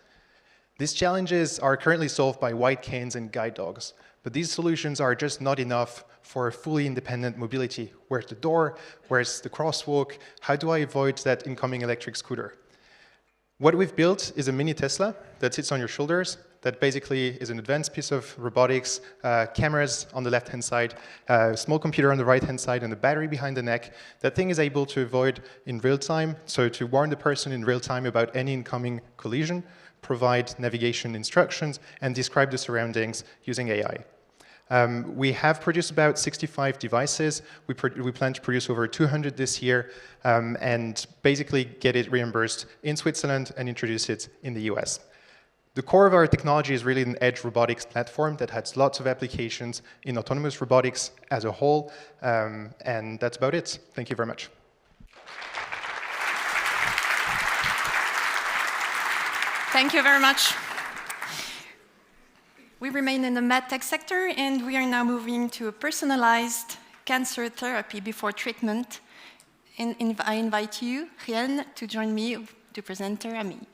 [SPEAKER 23] These challenges are currently solved by white canes and guide dogs, but these solutions are just not enough for fully independent mobility. Where's the door? Where's the crosswalk? How do I avoid that incoming electric scooter? What we've built is a mini Tesla that sits on your shoulders, that basically is an advanced piece of robotics, cameras on the left-hand side, small computer on the right-hand side, and a battery behind the neck. That thing is able to avoid in real time, so to warn the person in real time about any incoming collision, provide navigation instructions, and describe the surroundings using AI. We have produced about 65 devices. We plan to produce over 200 this year, and basically get it reimbursed in Switzerland and introduce it in the US. The core of our technology is really an edge robotics platform that has lots of applications in autonomous robotics as a whole, and that's about it. Thank you very much.
[SPEAKER 16] Thank you very much. We remain in the medtech sector, and we are now moving to a personalized cancer therapy before treatment. And I invite you, Rien, to join me to present Therami.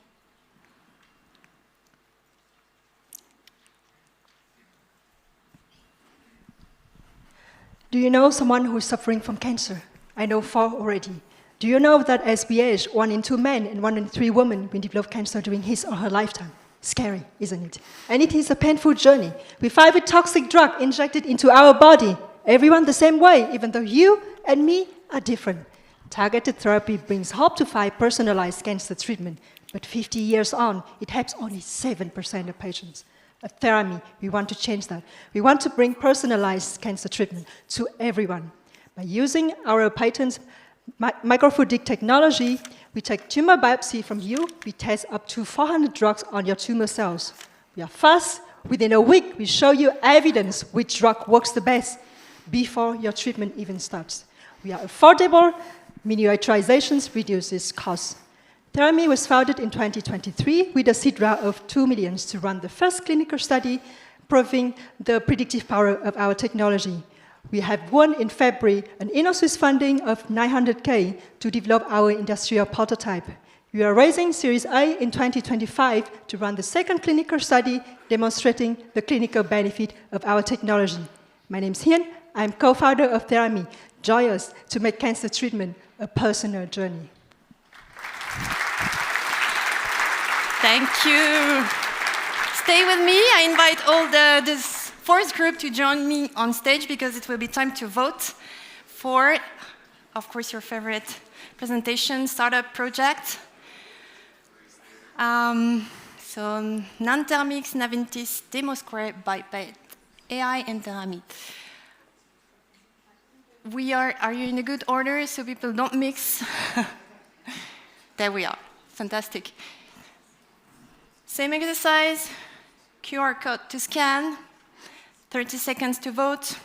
[SPEAKER 13] Do you know someone who is suffering from cancer? I know 4 already. Do you know that as we age, 1 in 2 men and 1 in 3 women will develop cancer during his or her lifetime? Scary, isn't it? And it is a painful journey. We fight with toxic drug injected into our body. Everyone the same way, even though you and me are different. Targeted therapy brings hope to fight personalized cancer treatment. But 50 years on, it helps only 7% of patients. At Therami, we want to change that. We want to bring personalized cancer treatment to everyone. By using our patent microfluidic technology, we take tumor biopsy from you, we test up to 400 drugs on your tumor cells. We are fast. Within a week, we show you evidence which drug works the best before your treatment even starts. We are affordable. Miniaturizations reduces costs. Therami was founded in 2023 with a seed round of 2 million to run the first clinical study proving the predictive power of our technology. We have won in February an InnoSwiss funding of 900K to develop our industrial prototype. We are raising Series A in 2025 to run the second clinical study demonstrating the clinical benefit of our technology. My name is Hien. I'm co-founder of Therami, joyous to make cancer treatment a personal journey.
[SPEAKER 16] Thank you. Stay with me. I invite all this fourth group to join me on stage because it will be time to vote for, of course, your favorite presentation, startup project. So, Nantermix, Naventis, Demosquare, biped.ai, and Therami. Are you in a good order so people don't mix? There we are. Fantastic. Same exercise, QR code to scan, 30 seconds to vote.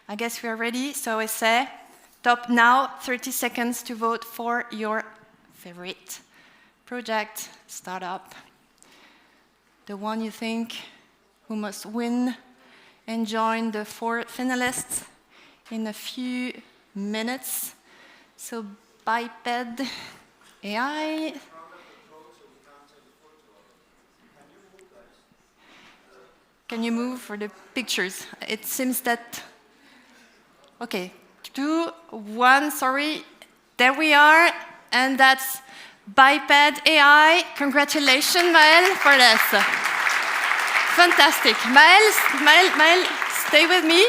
[SPEAKER 16] I guess we are ready, so I say, top now, 30 seconds to vote for your favorite project, startup. The one you think who must win and join the 4 finalists in a few minutes. So biped.ai. Can you move for the pictures? It seems that, okay, 2, 1, sorry. There we are, and that's biped.ai. Congratulations, Maël, for this. Fantastic. Maël, stay with me.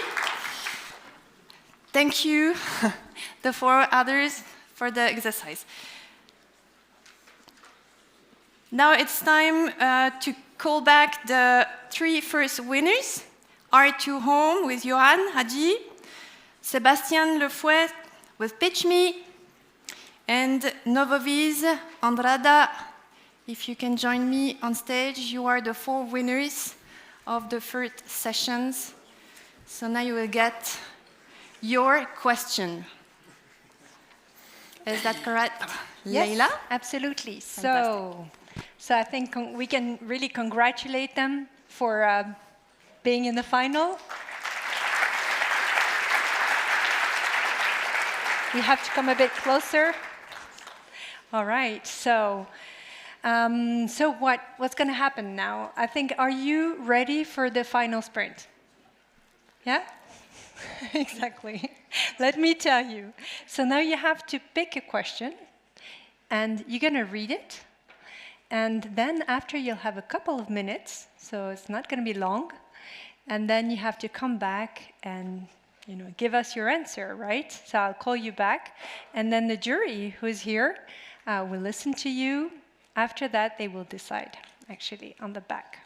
[SPEAKER 16] Thank you, the 4 others, for the exercise. Now it's time to call back the 3 first winners. R2 Home with Johan Hadji, Sébastien Lefouet with Pitch Me, and Novoviz Andrada. If you can join me on stage, you are the 4 winners of the first sessions. So now you will get your question. Is that correct,
[SPEAKER 14] Yes,
[SPEAKER 16] Leila?
[SPEAKER 14] absolutely.
[SPEAKER 16] Fantastic.
[SPEAKER 14] So I think we can really congratulate them for being in the final. We have to come a bit closer. All right. So what's going to happen now? I think, are you ready for the final sprint? Yeah? Exactly. Let me tell you. So now you have to pick a question, and you're going to read it. And then after you'll have a couple of minutes, so it's not going to be long. And then you have to come back and give us your answer, right? So I'll call you back. And then the jury who's here will listen to you. After that, they will decide, actually, on the back,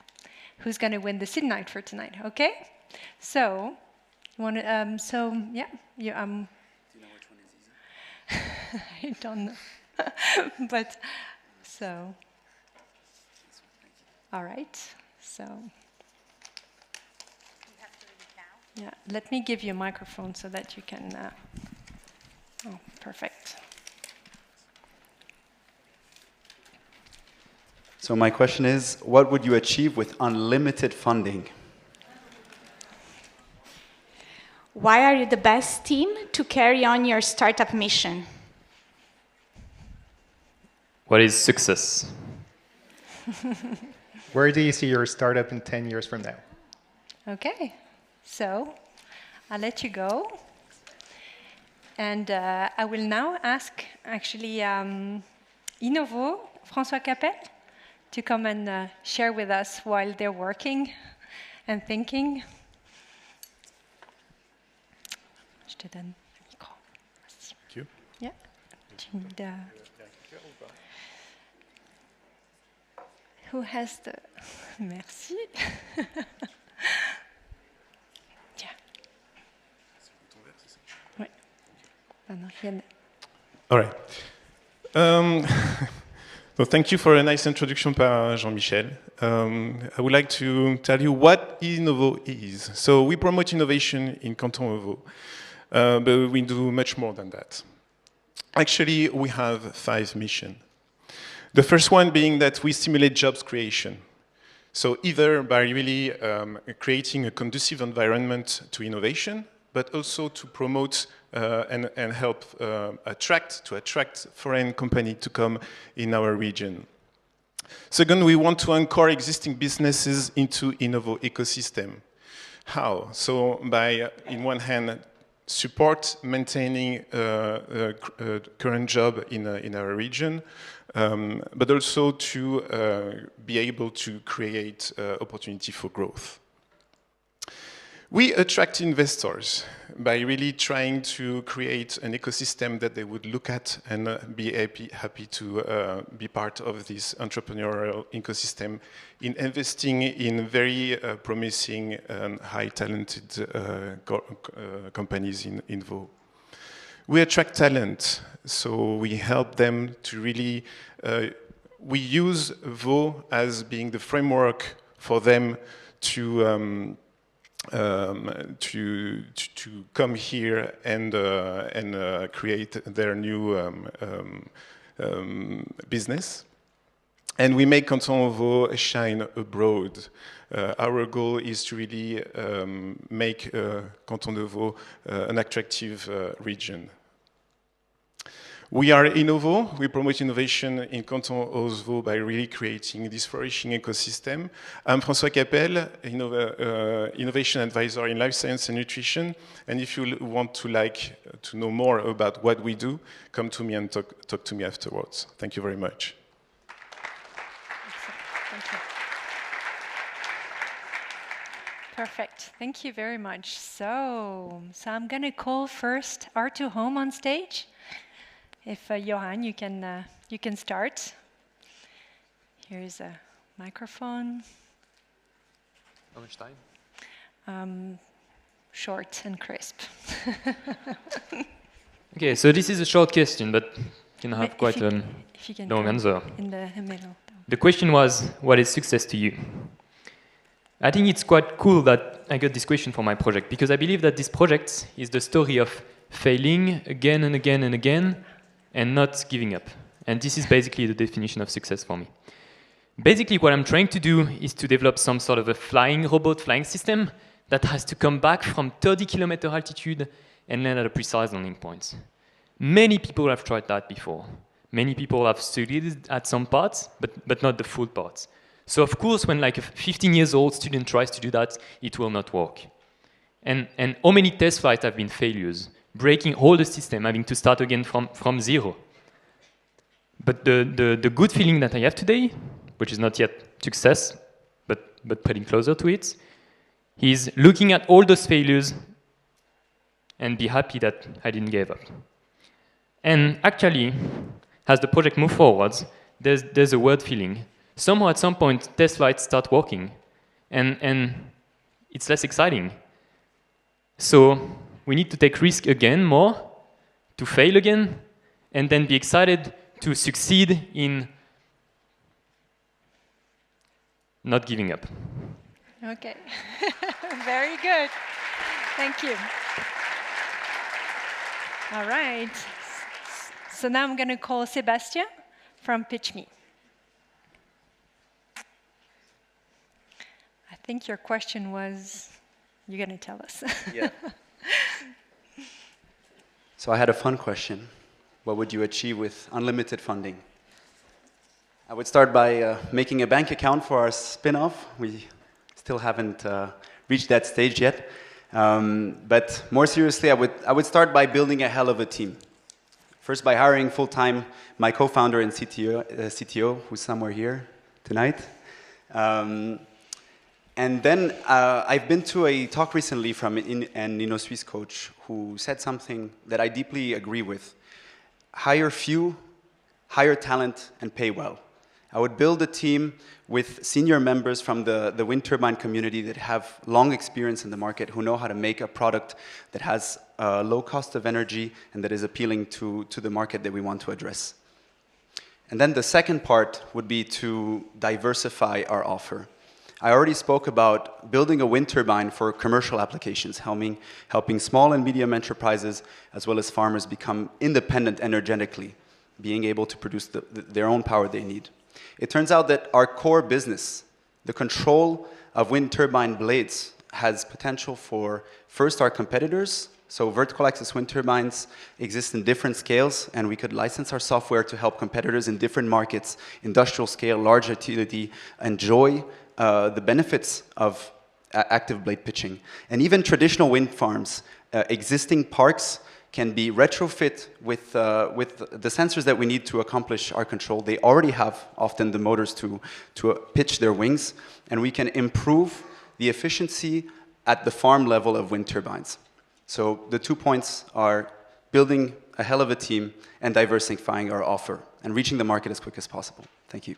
[SPEAKER 14] who's going to win the Sid Night for tonight, okay? So, do you know which one is easy? I don't know. But, so, all right, so. Yeah, let me give you a microphone so that you can, oh, perfect.
[SPEAKER 21] So my question is, what would you achieve with unlimited funding?
[SPEAKER 22] Why are you the best team to carry on your startup mission?
[SPEAKER 15] What is success?
[SPEAKER 23] Where do you see your startup in 10 years from now?
[SPEAKER 14] Okay, so I'll let you go. And I will now ask, actually, Innovo, François Capel, to come and share with us while they're working and thinking. Je te donne le micro.
[SPEAKER 23] Thank you.
[SPEAKER 14] Yeah. Who has the... Merci. Tiens. Ouais.
[SPEAKER 17] All right. So thank you for a nice introduction by Jean-Michel. I would like to tell you what Innovo is. So we promote innovation in Canton of Vaud, but we do much more than that. Actually, we have 5 missions. The first one being that we stimulate jobs creation. So either by really creating a conducive environment to innovation, but also to promote and help attract foreign companies to come in our region. Second, we want to anchor existing businesses into Innovo ecosystem. How? So by, in one hand, support maintaining current job in our region, but also to be able to create opportunity for growth. We attract investors by really trying to create an ecosystem that they would look at and be happy to be part of this entrepreneurial ecosystem in investing in very promising and high talented companies in Vaud. We attract talent, so we help them to really, we use Vaud as being the framework for them to come here and create their new business. And we make Canton of Vaud shine abroad. Our goal is to really make Canton of Vaud an attractive region. We are Innovo. We promote innovation in Canton of Vaud by really creating this flourishing ecosystem. I'm François Capel, innovation advisor in life science and nutrition. And if you want to know more about what we do, come to me and talk to me afterwards. Thank you very much.
[SPEAKER 14] Thank you. Perfect. Thank you very much. So I'm going to call first Arthur Home on stage. If Johan, you can start. Here's a microphone.
[SPEAKER 15] How much time?
[SPEAKER 14] Short and crisp.
[SPEAKER 15] Okay, so this is a short question, but you can have quite a long answer.
[SPEAKER 14] In the middle.
[SPEAKER 15] The question was, what is success to you? I think it's quite cool that I got this question for my project, because I believe that this project is the story of failing again and again and again, and not giving up. And this is basically the definition of success for me. Basically, what I'm trying to do is to develop some sort of a flying system that has to come back from 30-kilometer altitude and land at a precise landing point. Many people have tried that before. Many people have studied at some parts, but not the full parts. So of course, when like a 15-year-old student tries to do that, it will not work. And how many test flights have been failures? Breaking all the system, having to start again from zero. But the good feeling that I have today, which is not yet success, but pretty closer to it, is looking at all those failures and be happy that I didn't give up. And actually, as the project moves forwards, there's a weird feeling. Somehow at some point, test flights start working, and it's less exciting. So we need to take risk again more, to fail again, and then be excited to succeed in not giving up.
[SPEAKER 14] Okay, very good. Thank you. All right. So now I'm going to call Sébastien from Pitch Me. I think your question was, you're going to tell us.
[SPEAKER 21] Yeah. So I had a fun question. What would you achieve with unlimited funding? I would start by making a bank account for our spin-off. We still haven't reached that stage yet. But more seriously, I would start by building a hell of a team. First, by hiring full-time my co-founder and CTO, who's somewhere here tonight. And then I've been to a talk recently from an InnoSuisse coach who said something that I deeply agree with. Hire few, hire talent, and pay well. I would build a team with senior members from the wind turbine community that have long experience in the market, who know how to make a product that has a low cost of energy and that is appealing to the market that we want to address. And then the second part would be to diversify our offer. I already spoke about building a wind turbine for commercial applications, helping small and medium enterprises as well as farmers become independent energetically, being able to produce their own power they need. It turns out that our core business, the control of wind turbine blades, has potential for, first, our competitors. So vertical axis wind turbines exist in different scales, and we could license our software to help competitors in different markets, industrial scale, large utility, enjoy the benefits of active blade pitching. And even traditional wind farms, existing parks, can be retrofit with the sensors that we need to accomplish our control. They already have often the motors to pitch their wings, and we can improve the efficiency at the farm level of wind turbines. So the 2 points are building a hell of a team and diversifying our offer and reaching the market as quick as possible. Thank you.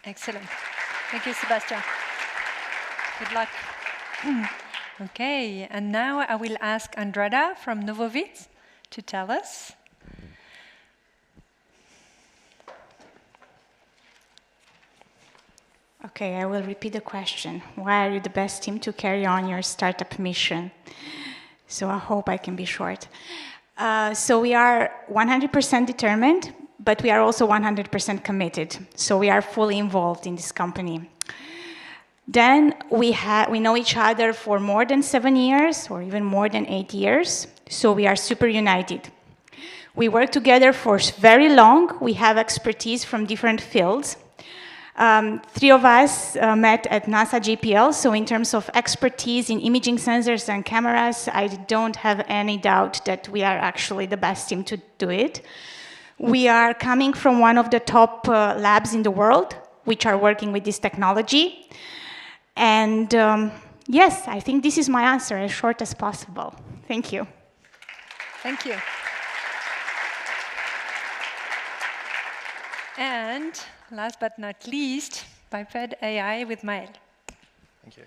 [SPEAKER 14] Excellent. Thank you, Sébastien. Good luck. Okay, and now I will ask Andrada from Novovit to tell us.
[SPEAKER 22] Okay, I will repeat the question. Why are you the best team to carry on your startup mission? So I hope I can be short. So we are 100% determined, but we are also 100% committed. So we are fully involved in this company. Then we know each other for more than 7 years, or even more than 8 years. So we are super united. We work together for very long. We have expertise from different fields. 3 of us met at NASA JPL, so in terms of expertise in imaging sensors and cameras, I don't have any doubt that we are actually the best team to do it. We are coming from one of the top labs in the world, which are working with this technology. And yes, I think this is my answer, as short as possible. Thank you.
[SPEAKER 14] Thank you. And last but not least, biped.ai with Maël.
[SPEAKER 23] Thank you.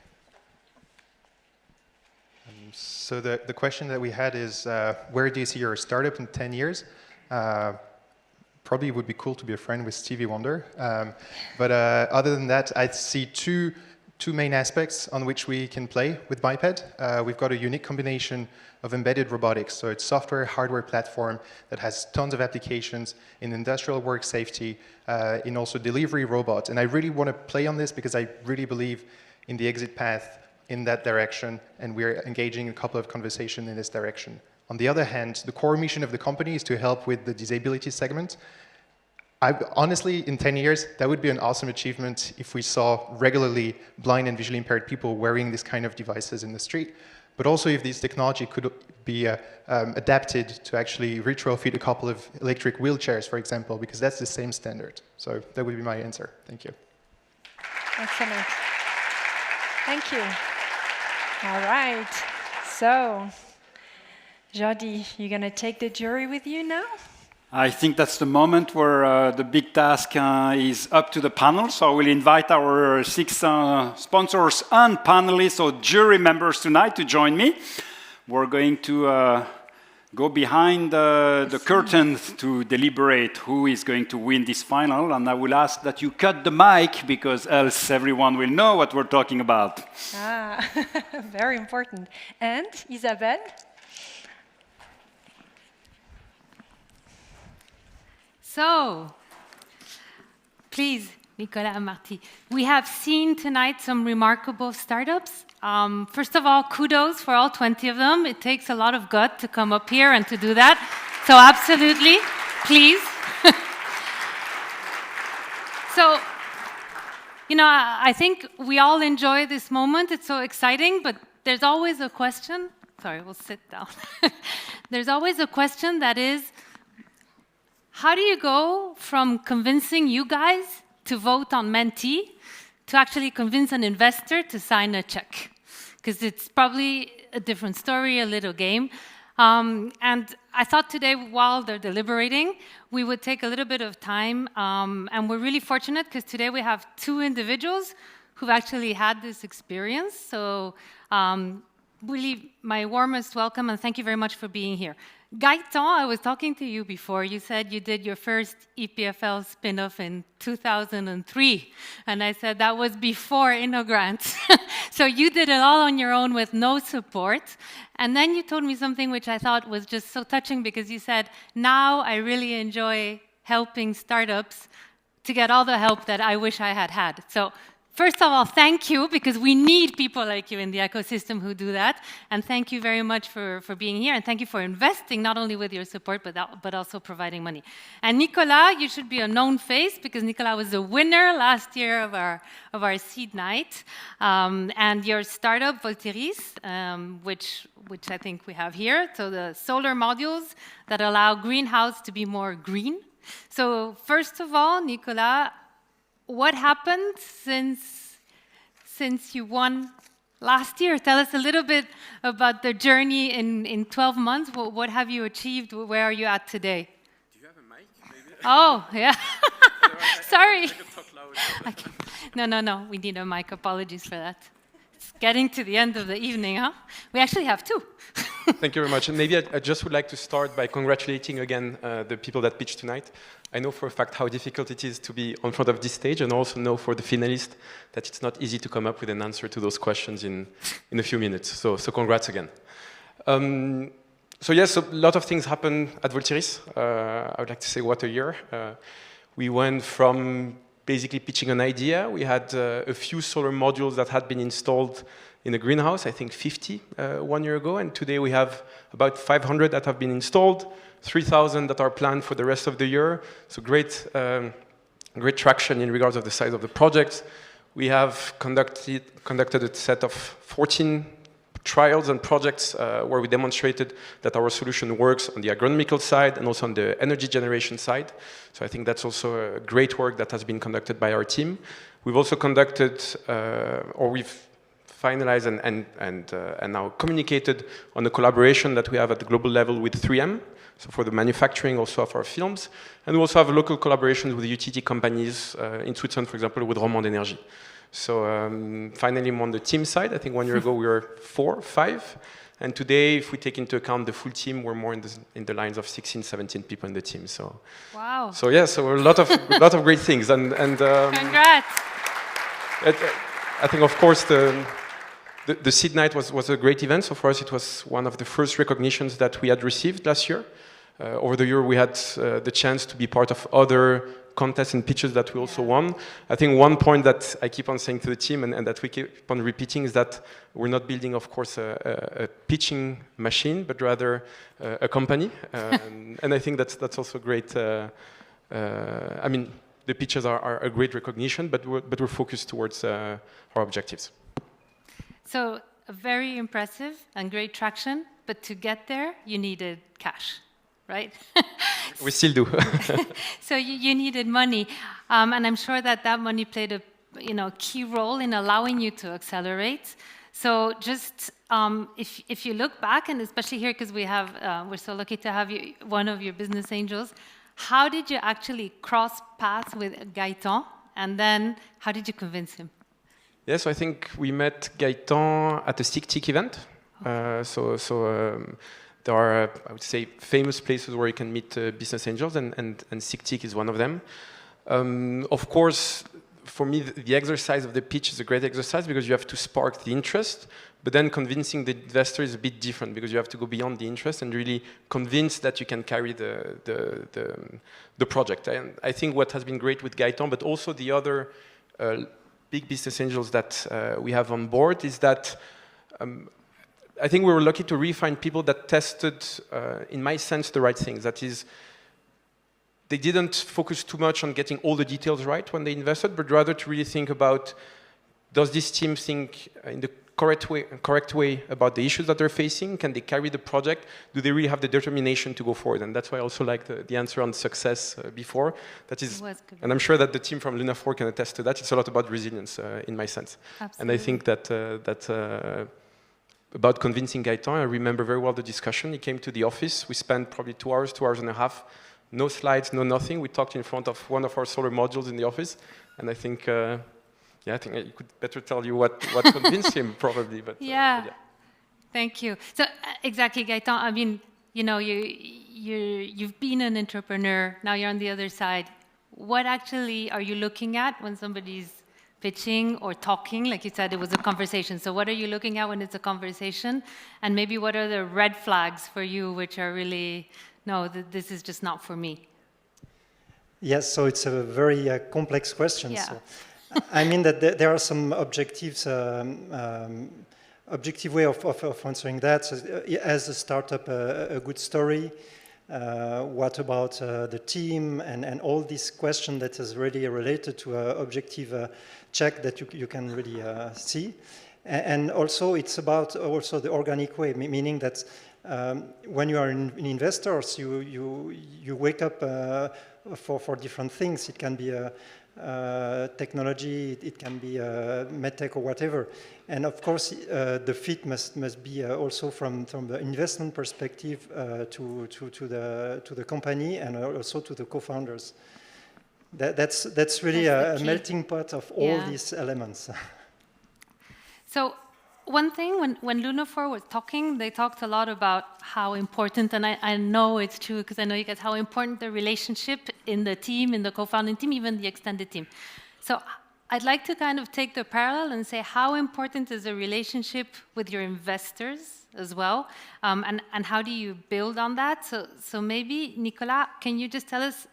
[SPEAKER 23] So the question that we had is, where do you see your startup in 10 years? Probably it would be cool to be a friend with Stevie Wonder. But other than that, I see two main aspects on which we can play with biped. We've got a unique combination of embedded robotics. So it's software, hardware platform that has tons of applications in industrial work safety, in also delivery robots. And I really want to play on this because I really believe in the exit path in that direction. And we're engaging in a couple of conversations in this direction. On the other hand, the core mission of the company is to help with the disability segment. Honestly, in 10 years, that would be an awesome achievement if we saw regularly blind and visually impaired people wearing this kind of devices in the street. but also if this technology could be adapted to actually retrofit a couple of electric wheelchairs, for example, because that's the same standard. So that would be my answer. Thank you.
[SPEAKER 14] Excellent. Thank you. All right. So, Jordi, you're going to take the jury with you now?
[SPEAKER 3] I think that's the moment where the big task is up to the panel. So I will invite our 6 sponsors and panelists, or jury members tonight, to join me. We're going to go behind the curtain to deliberate who is going to win this final. And I will ask that you cut the mic, because else everyone will know what we're talking about.
[SPEAKER 14] Ah, very important. And Isabelle?
[SPEAKER 18] So, please, Nicolas Marti, we have seen tonight some remarkable startups. First of all, kudos for all 20 of them. It takes a lot of gut to come up here and to do that. So absolutely, please. So, you know, I think we all enjoy this moment. It's so exciting, but there's always a question. Sorry, we'll sit down. There's always a question that is, how do you go from convincing you guys to vote on Menti to actually convince an investor to sign a check? Because it's probably a different story, a little game. And I thought today, while they're deliberating, we would take a little bit of time. And we're really fortunate because today we have 2 individuals who've actually had this experience. So really, my warmest welcome, and thank you very much for being here. Gaëtan, I was talking to you before. You said you did your first EPFL spin-off in 2003. And I said that was before InnoGrants. So you did it all on your own with no support. And then you told me something which I thought was just so touching, because you said, now I really enjoy helping startups to get all the help that I wish I had had. So first of all, thank you, because we need people like you in the ecosystem who do that. And thank you very much for being here. And thank you for investing, not only with your support, but also providing money. And Nicolas, you should be a known face, because Nicolas was the winner last year of our seed night. And your startup, Voltiris, which I think we have here. So the solar modules that allow greenhouse to be more green. So first of all, Nicolas, what happened since you won last year? Tell us a little bit about the journey in 12 months. What have you achieved? Where are you at today?
[SPEAKER 19] Do you have a mic, maybe?
[SPEAKER 18] Oh, yeah. Sorry.
[SPEAKER 19] I can talk louder.
[SPEAKER 18] No. We need a mic. Apologies for that. It's getting to the end of the evening, huh? We actually have 2.
[SPEAKER 19] Thank you very much. And maybe I just would like to start by congratulating again the people that pitched tonight. I know for a fact how difficult it is to be on front of this stage, and also know for the finalists that it's not easy to come up with an answer to those questions in a few minutes. So congrats again. So yes, a lot of things happened at Voltiris. I would like to say what a year. We went from basically pitching an idea. We had a few solar modules that had been installed in a greenhouse, I think 50 1 year ago, and today we have about 500 that have been installed, 3,000 that are planned for the rest of the year. So great traction in regards of the size of the project. We have conducted a set of 14 trials and projects where we demonstrated that our solution works on the agronomical side and also on the energy generation side. So I think that's also a great work that has been conducted by our team. We've also conducted, or we've finalized and now communicated on the collaboration that we have at the global level with 3M, so for the manufacturing also of our films. And we also have local collaborations with utility companies in Switzerland, for example, with Romande Energie. So finally, I'm on the team side. I think 1 year ago we were 4, 5. And today, if we take into account the full team, we're more in the lines of 16, 17 people in the team. So
[SPEAKER 18] wow.
[SPEAKER 19] So yeah, so a lot of great things. And
[SPEAKER 18] congrats.
[SPEAKER 19] I think, of course, the seed night was a great event. So for us, it was one of the first recognitions that we had received last year. Over the year, we had the chance to be part of other contests and pitches that we also won. I think one point that I keep on saying to the team and that we keep on repeating is that we're not building, of course, a pitching machine, but rather a company. And I think that's also great. I mean, the pitches are a great recognition, but we're focused towards our objectives.
[SPEAKER 18] So very impressive and great traction, but to get there, you needed cash, right?
[SPEAKER 19] We still do.
[SPEAKER 18] So you needed money, and I'm sure that that money played a key role in allowing you to accelerate. So just if you look back, and especially here because we're so lucky to have you, one of your business angels, how did you actually cross paths with Gaëtan, and then how did you convince him?
[SPEAKER 19] Yes, I think we met Gaëtan at a Ciftlik event. There are, I would say, famous places where you can meet business angels, and Ciftlik is one of them. Of course, for me, the exercise of the pitch is a great exercise because you have to spark the interest, but then convincing the investor is a bit different because you have to go beyond the interest and really convince that you can carry the project. And I think what has been great with Gaëtan, but also the other big business angels that we have on board, is that I think we were lucky to really find people that tested, in my sense, the right things. That is, they didn't focus too much on getting all the details right when they invested, but rather to really think about, does this team think in the correct way about the issues that they're facing? Can they carry the project? Do they really have the determination to go forward? And that's why I also like the answer on success before. That is, and I'm sure that the team from Lunaphore can attest to that. It's a lot about resilience, in my sense. Absolutely. And I think that about convincing Gaëtan, I remember very well the discussion. He came to the office. We spent probably 2 hours and a half. No slides, no nothing. We talked in front of one of our solar modules in the office. And I think, I think you could better tell you what convinced him, probably. But,
[SPEAKER 18] yeah. Thank you. So exactly, Gaëtan, I mean, you've been an entrepreneur. Now you're on the other side. What actually are you looking at when somebody's pitching or talking? Like you said, it was a conversation. So what are you looking at when it's a conversation? And maybe what are the red flags for you, which are really, no, this is just not for me?
[SPEAKER 4] Yes, so it's a very complex question.
[SPEAKER 18] Yeah.
[SPEAKER 4] So, I mean that there are some objective way of answering that. So, as a startup, a good story. What about the team and all these questions that is really related to an objective check that you can really see. And also it's about also the organic way, meaning that when you are in investors, you wake up for different things. It can be technology, it can be medtech or whatever. And of course, the fit must be also from the investment perspective to the company and also to the co-founders. That's really a melting pot of all these elements.
[SPEAKER 18] So one thing, when Lunaphore was talking, they talked a lot about how important, and I know it's true because I know you guys, how important the relationship in the team, in the co-founding team, even the extended team. So I'd like to kind of take the parallel and say how important is the relationship with your investors as well, and how do you build on that? So maybe, Nicolas, can you just tell us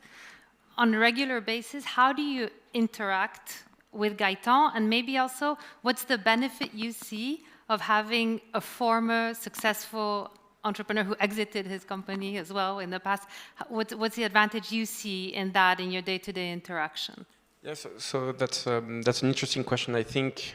[SPEAKER 18] on a regular basis, how do you interact with Gaëtan, and maybe also what's the benefit you see of having a former successful entrepreneur who exited his company as well in the past? What's the advantage you see in that in your day-to-day interaction?
[SPEAKER 19] Yes, so that's an interesting question. I think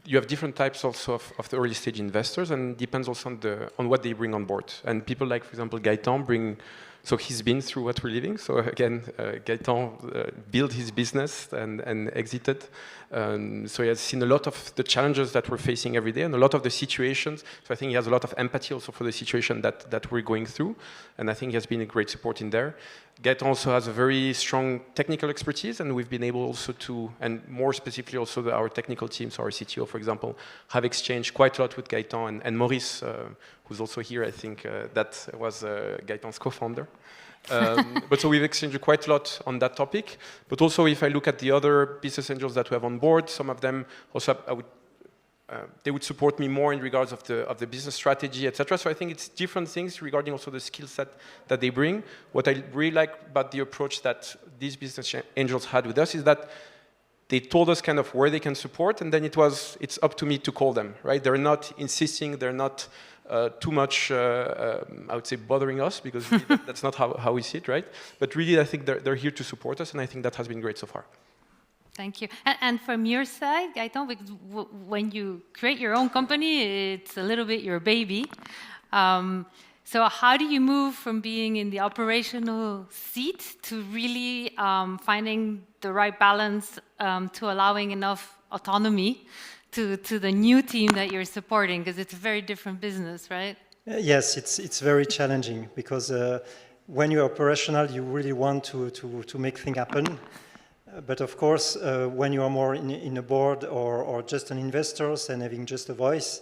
[SPEAKER 19] you have different types also of the early stage investors, and it depends also on what they bring on board. And people like, for example, Gaëtan bring. So he's been through what we're living. So again, Gaëtan built his business and exited. So he has seen a lot of the challenges that we're facing every day and a lot of the situations. So I think he has a lot of empathy also for the situation that we're going through. And I think he has been a great support in there. Gaëtan also has a very strong technical expertise, and we've been able also to, and more specifically also our technical teams, our CTO, for example, have exchanged quite a lot with Gaëtan and Maurice, who's also here. I think that was Gaëtan's co-founder. But so we've exchanged quite a lot on that topic. But also, if I look at the other business angels that we have on board, some of them also they would support me more in regards of the business strategy, etc. So I think it's different things regarding also the skill set that they bring. What I really like about the approach that these business angels had with us is that they told us kind of where they can support, and then it's up to me to call them, right? They're not insisting, they're not too much, I would say, bothering us, because really that's not how we see it, right? But really, I think they're here to support us, and I think that has been great so far.
[SPEAKER 18] Thank you. And from your side, Gaëtan, because when you create your own company, it's a little bit your baby. So how do you move from being in the operational seat to really finding the right balance to allowing enough autonomy to the new team that you're supporting? Because it's a very different business, right?
[SPEAKER 4] Yes, it's very challenging because when you're operational, you really want to make things happen. But of course, when you are more in a board or just an investor and having just a voice,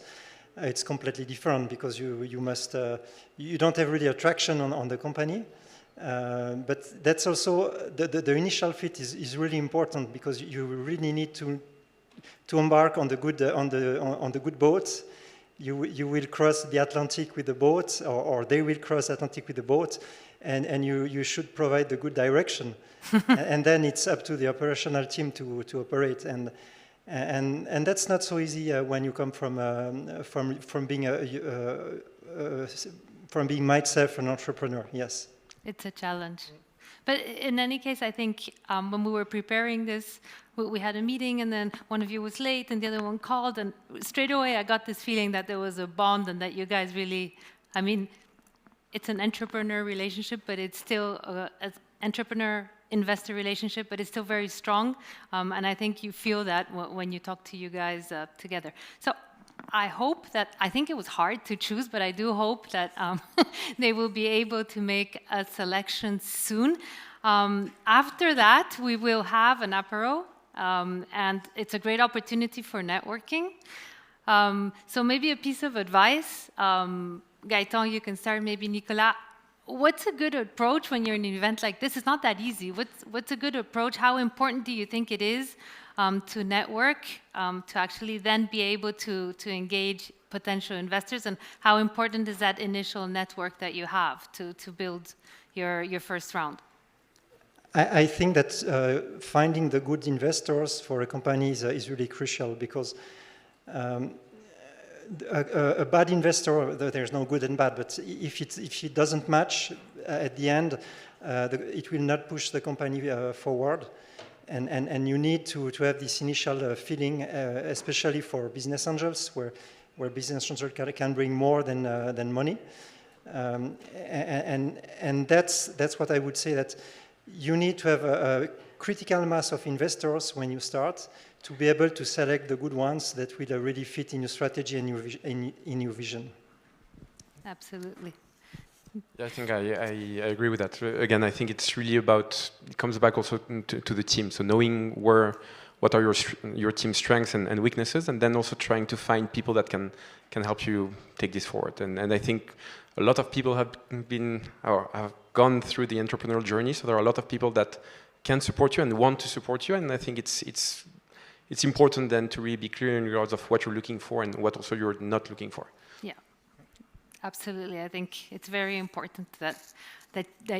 [SPEAKER 4] it's completely different because you must you don't have really a traction on the company. But that's also the initial fit is really important because you really need to embark on the good boats. You will cross the Atlantic with the boat, or they will cross the Atlantic with the boat, and you should provide the good direction. And then it's up to the operational team to operate, and that's not so easy when you come from being myself an entrepreneur. Yes,
[SPEAKER 18] it's a challenge. But in any case, I think when we were preparing this, we had a meeting, and then one of you was late, and the other one called, and straight away I got this feeling that there was a bond, and that you guys really, I mean, it's an entrepreneur relationship, but it's still an entrepreneur-investor relationship, but it's still very strong, and I think you feel that when you talk to you guys together. So I hope that, I think it was hard to choose, but I do hope that they will be able to make a selection soon. After that, we will have an apéro, and it's a great opportunity for networking. So maybe a piece of advice, Gaëtan, you can start, maybe Nicolas. What's a good approach when you're in an event like this? It's not that easy. What's a good approach? How important do you think it is to network, to actually then be able to engage potential investors? And how important is that initial network that you have to build your first round?
[SPEAKER 4] I think that finding the good investors for a company is really crucial because a bad investor, there's no good and bad, but if it doesn't match at the end, it will not push the company forward. And you need to have this initial feeling, especially for business angels, where business angels can bring more than money. And that's what I would say, that you need to have a critical mass of investors when you start to be able to select the good ones that will really fit in your strategy and in your vision.
[SPEAKER 18] Absolutely.
[SPEAKER 19] Yeah, I think I agree with that. Again, I think it's really about, it comes back also to the team. So knowing what are your team's strengths and weaknesses, and then also trying to find people that can help you take this forward. And I think a lot of people have gone through the entrepreneurial journey. So there are a lot of people that can support you and want to support you. And I think it's important then to really be clear in regards of what you're looking for and what also you're not looking for.
[SPEAKER 18] Yeah, absolutely. I think it's very important that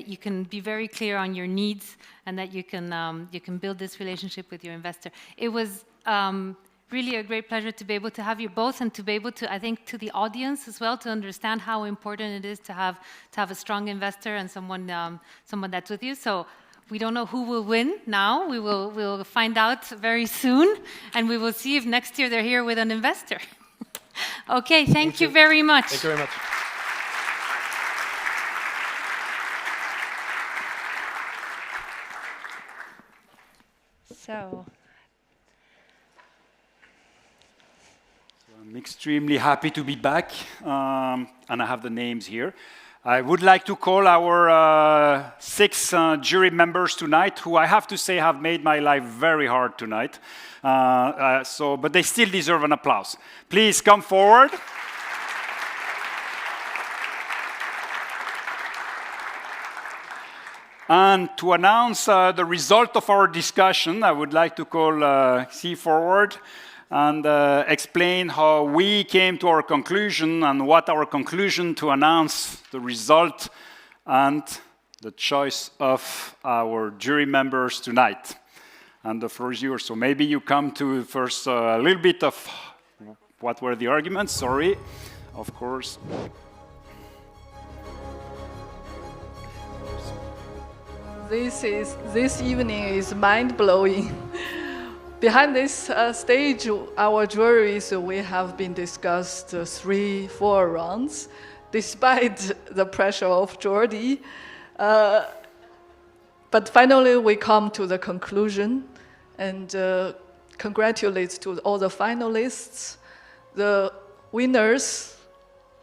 [SPEAKER 18] you can be very clear on your needs and that you can build this relationship with your investor. It was really a great pleasure to be able to have you both, and to be able to, I think, to the audience as well, to understand how important it is to have a strong investor and someone that's with you. So we don't know who will win now. We'll find out very soon, and we will see if next year they're here with an investor. Okay, thank you very much.
[SPEAKER 19] Thank you very much.
[SPEAKER 14] So
[SPEAKER 3] I'm extremely happy to be back, and I have the names here. I would like to call our 6 jury members tonight, who I have to say have made my life very hard tonight. But they still deserve an applause. Please come forward. And to announce the result of our discussion, I would like to call C forward and explain how we came to our conclusion and what our conclusion to announce the result and the choice of our jury members tonight. And the floor is yours. So maybe you come to first a little bit of what were the arguments. Sorry, of course.
[SPEAKER 2] This evening is mind-blowing. Behind this stage, our juries, we have been discussed 3-4 rounds, despite the pressure of Jordi. But finally, we come to the conclusion, and congratulate to all the finalists, the winners,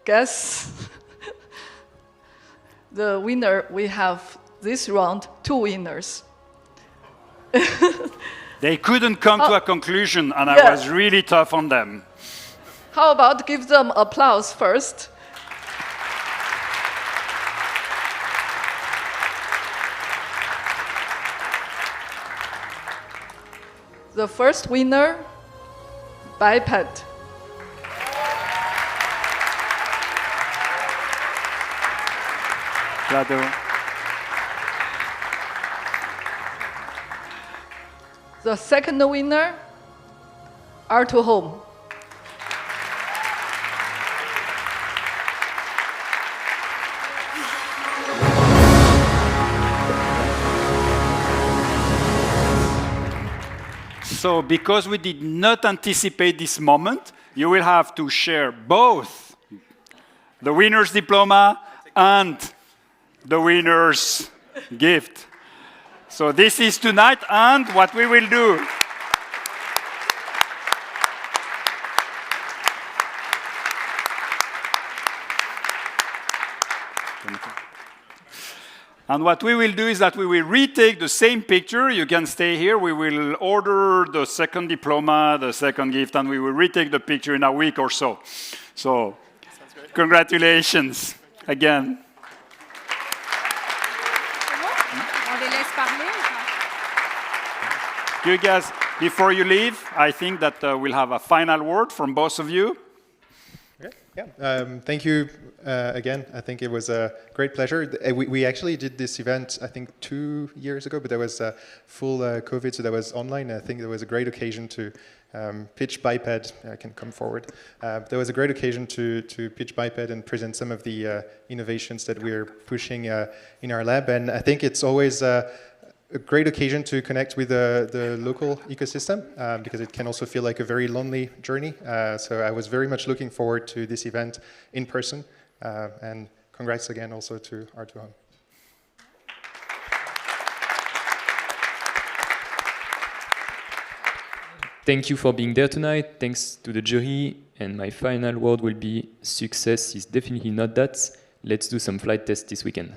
[SPEAKER 2] guess. The winner, we have this round 2 winners.
[SPEAKER 3] They couldn't come to a conclusion, and I was really tough on them.
[SPEAKER 2] How about give them applause first? The first winner, biped.
[SPEAKER 3] Bravo.
[SPEAKER 2] The second winner, R2Home.
[SPEAKER 3] So because we did not anticipate this moment, you will have to share both the winner's diploma and the winner's gift. So this is tonight, and what we will do. And what we will do is that we will retake the same picture. You can stay here. We will order the second diploma, the second gift, and we will retake the picture in a week or so. So, congratulations again. You guys, before you leave, I think that we'll have a final word from both of you.
[SPEAKER 23] Okay. Yeah. Thank you again. I think it was a great pleasure. We actually did this event, I think, 2 years ago, but there was full COVID, so that was online. I think there was a great occasion to pitch biped. I can come forward. There was a great occasion to pitch biped and present some of the innovations that we're pushing in our lab. And I think it's always a great occasion to connect with the local ecosystem, because it can also feel like a very lonely journey. So I was very much looking forward to this event in person. And congrats again also to R2Home.
[SPEAKER 15] Thank you for being there tonight. Thanks to the jury. And my final word will be success is definitely not that. Let's do some flight tests this weekend.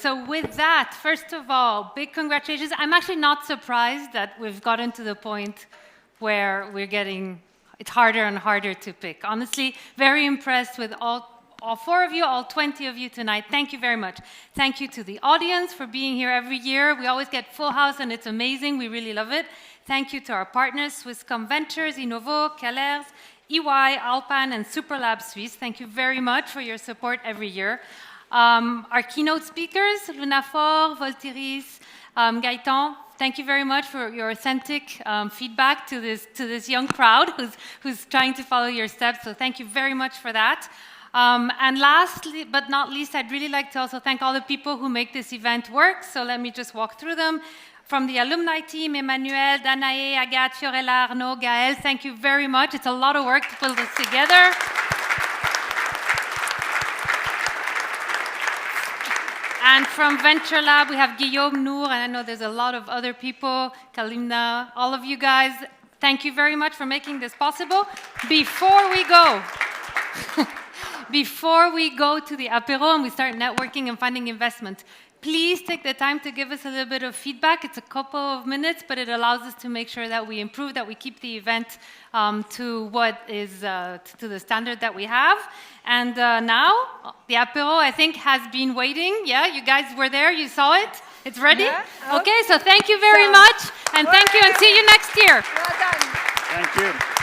[SPEAKER 18] So with that, first of all, big congratulations. I'm actually not surprised that we've gotten to the point where it's harder and harder to pick. Honestly, very impressed with all 4 of you, all 20 of you tonight. Thank you very much. Thank you to the audience for being here every year. We always get full house and it's amazing. We really love it. Thank you to our partners, Swisscom Ventures, Innovo, Calers, EY, Alpan, and Superlab Suisse. Thank you very much for your support every year. Our keynote speakers, Lunaphore, Voltiris, Gaëtan, thank you very much for your authentic feedback to this young crowd who's trying to follow your steps. So thank you very much for that. And lastly, but not least, I'd really like to also thank all the people who make this event work. So let me just walk through them. From the alumni team, Emmanuel, Danae, Agathe, Fiorella, Arnaud, Gaël, thank you very much. It's a lot of work to put this together. And from Venture Lab, we have Guillaume, Noor, and I know there's a lot of other people, Kalimna, all of you guys. Thank you very much for making this possible. Before we go to the apéro and we start networking and finding investment, please take the time to give us a little bit of feedback. It's a couple of minutes, but it allows us to make sure that we improve, that we keep the event to what is to the standard that we have. And now, the apéro, I think, has been waiting. Yeah, you guys were there, you saw it. It's ready? Yeah. Okay, so thank you very much, and thank you, and see you next year.
[SPEAKER 10] Well done.
[SPEAKER 3] Thank you.